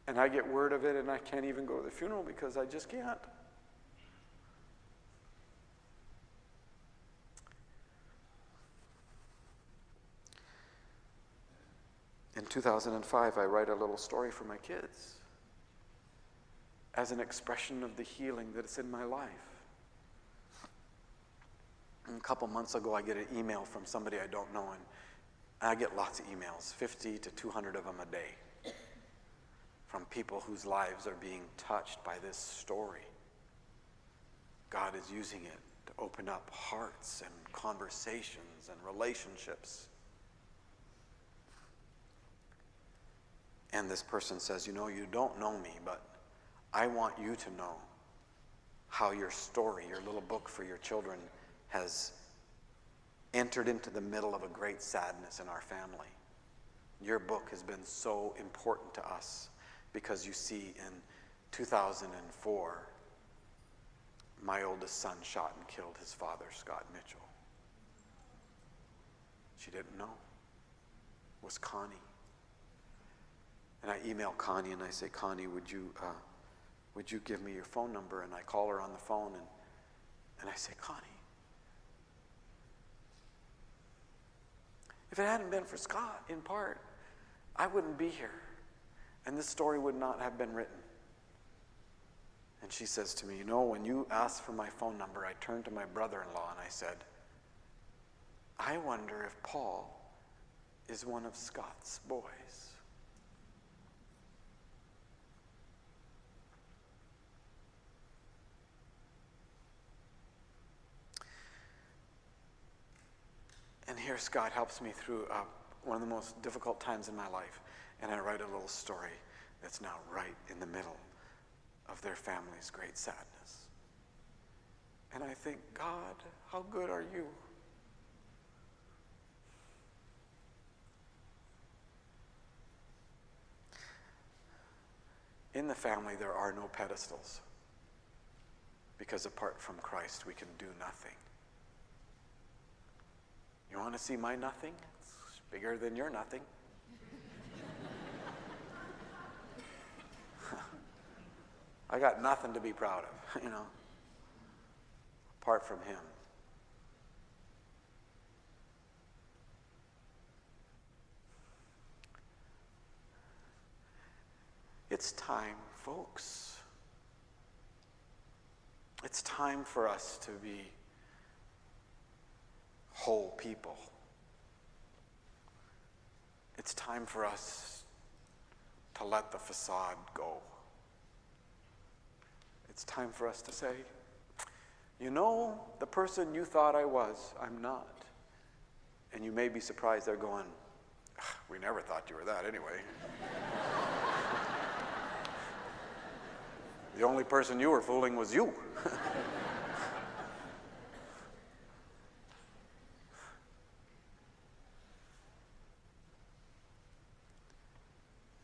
And I get word of it and I can't even go to the funeral because I just can't. In 2005, I write a little story for my kids as an expression of the healing that is in my life. And a couple months ago, I get an email from somebody I don't know, and I get lots of emails, 50 to 200 of them a day, from people whose lives are being touched by this story. God is using it to open up hearts and conversations and relationships. And this person says, you know, you don't know me, but I want you to know how your story, your little book for your children, has entered into the middle of a great sadness in our family. Your book has been so important to us because you see, in 2004, my oldest son shot and killed his father, Scott Mitchell. She didn't know. It was Connie. And I email Connie and I say, Connie, would you give me your phone number? And I call her on the phone and I say, Connie, if it hadn't been for Scott, in part, I wouldn't be here. And this story would not have been written. And she says to me, you know, when you asked for my phone number, I turned to my brother-in-law and I said, I wonder if Paul is one of Scott's boys. And here Scott helps me through one of the most difficult times in my life. And I write a little story that's now right in the middle of their family's great sadness. And I think, God, how good are you? In the family, there are no pedestals, because apart from Christ, we can do nothing. You want to see my nothing? It's bigger than your nothing. I got nothing to be proud of, apart from him. It's time, folks. It's time for us to be whole people. It's time for us to let the facade go. It's time for us to say, the person you thought I was, I'm not. And you may be surprised they're going, we never thought you were that anyway. The only person you were fooling was you.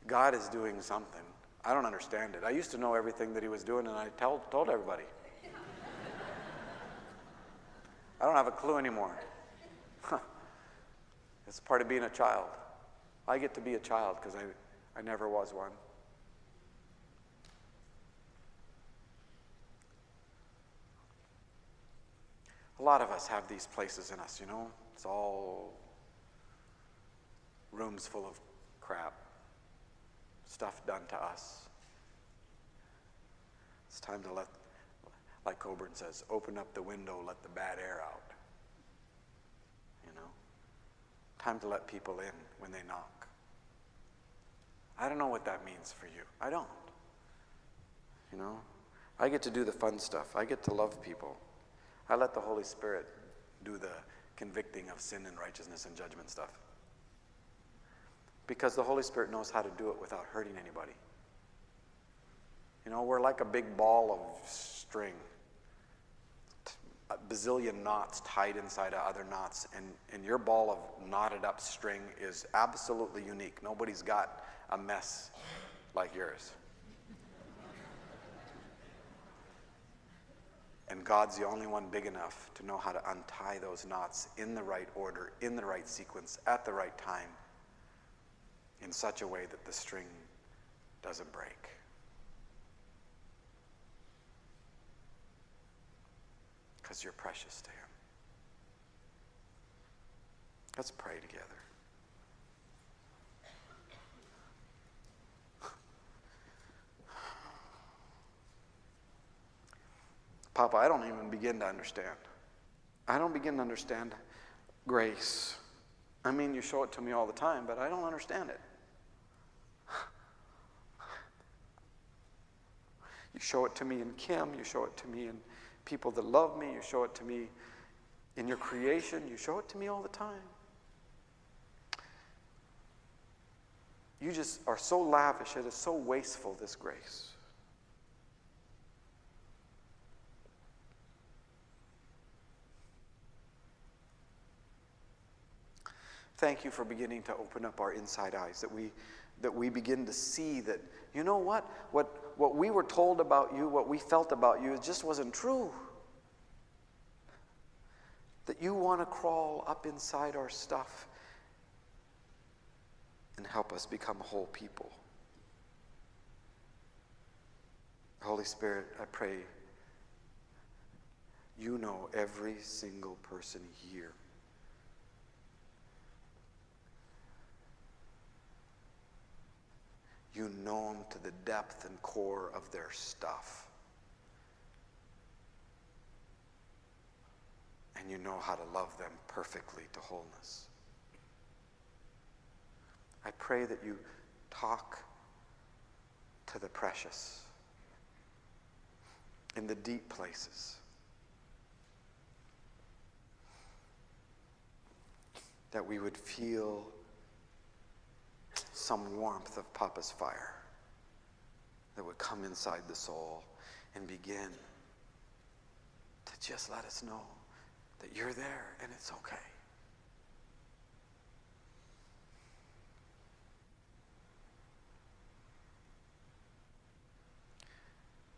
God is doing something. I don't understand it. I used to know everything that he was doing, and I told everybody. I don't have a clue anymore. It's part of being a child. I get to be a child because I never was one. A lot of us have these places in us, It's all rooms full of crap. Stuff done to us. It's time to like Coburn says, open up the window, let the bad air out. Time to let people in when they knock. I don't know what that means for you. I don't. I get to do the fun stuff. I get to love people. I let the Holy Spirit do the convicting of sin and righteousness and judgment stuff. Because the Holy Spirit knows how to do it without hurting anybody. We're like a big ball of string. A bazillion knots tied inside of other knots. And your ball of knotted up string is absolutely unique. Nobody's got a mess like yours. And God's the only one big enough to know how to untie those knots in the right order, in the right sequence, at the right time, in such a way that the string doesn't break. Because you're precious to him. Let's pray together. Papa, I don't even begin to understand. I don't begin to understand grace. You show it to me all the time, but I don't understand it. You show it to me in Kim, you show it to me in people that love me, you show it to me in your creation, you show it to me all the time. You just are so lavish, it is so wasteful, this grace. Thank you for beginning to open up our inside eyes, that we begin to see that, what we were told about you, what we felt about you, it just wasn't true. That you want to crawl up inside our stuff and help us become whole people. Holy Spirit, I pray you know every single person here. You know them to the depth and core of their stuff. And you know how to love them perfectly to wholeness. I pray that you talk to the precious in the deep places. That we would feel some warmth of Papa's fire that would come inside the soul and begin to just let us know that you're there and it's okay.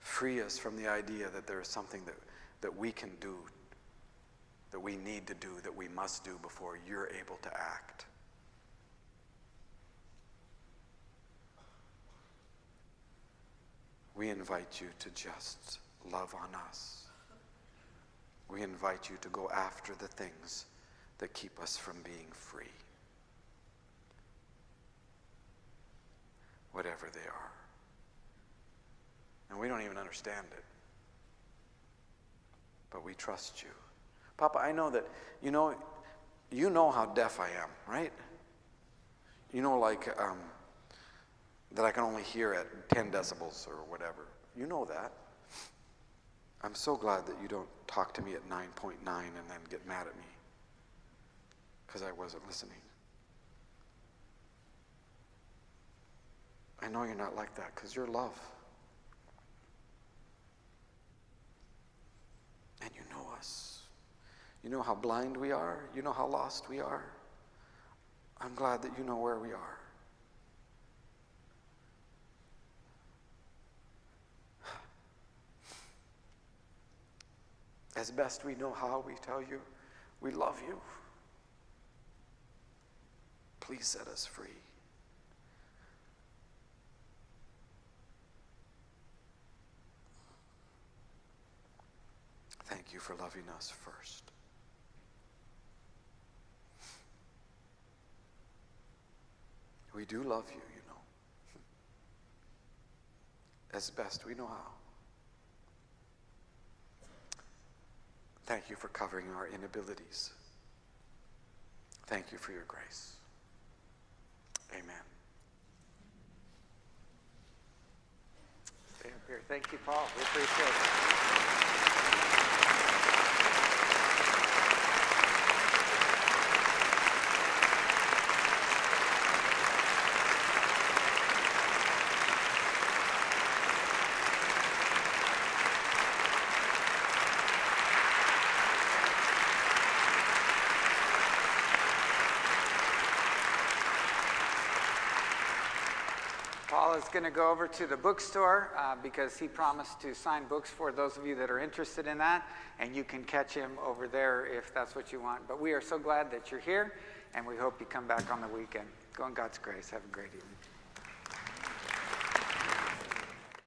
Free us from the idea that there is something that we can do, that we need to do, that we must do before you're able to act. We invite you to just love on us. We invite you to go after the things that keep us from being free, whatever they are. And we don't even understand it. But we trust you. Papa, I know that, you know how deaf I am, right? You know, like, that I can only hear at 10 decibels or whatever. You know that. I'm so glad that you don't talk to me at 9.9 and then get mad at me because I wasn't listening. I know you're not like that because you're love. And you know us. You know how blind we are. You know how lost we are. I'm glad that you know where we are. As best we know how, we tell you, we love you. Please set us free. Thank you for loving us first. We do love you, you know, as best we know how. Thank you for covering our inabilities. Thank you for your grace. Amen. Stay up here. Thank you, Paul. We appreciate it. Paul is going to go over to the bookstore because he promised to sign books for those of you that are interested in that, and you can catch him over there if that's what you want. But we are so glad that you're here, and we hope you come back on the weekend. Go in God's grace. Have a great evening.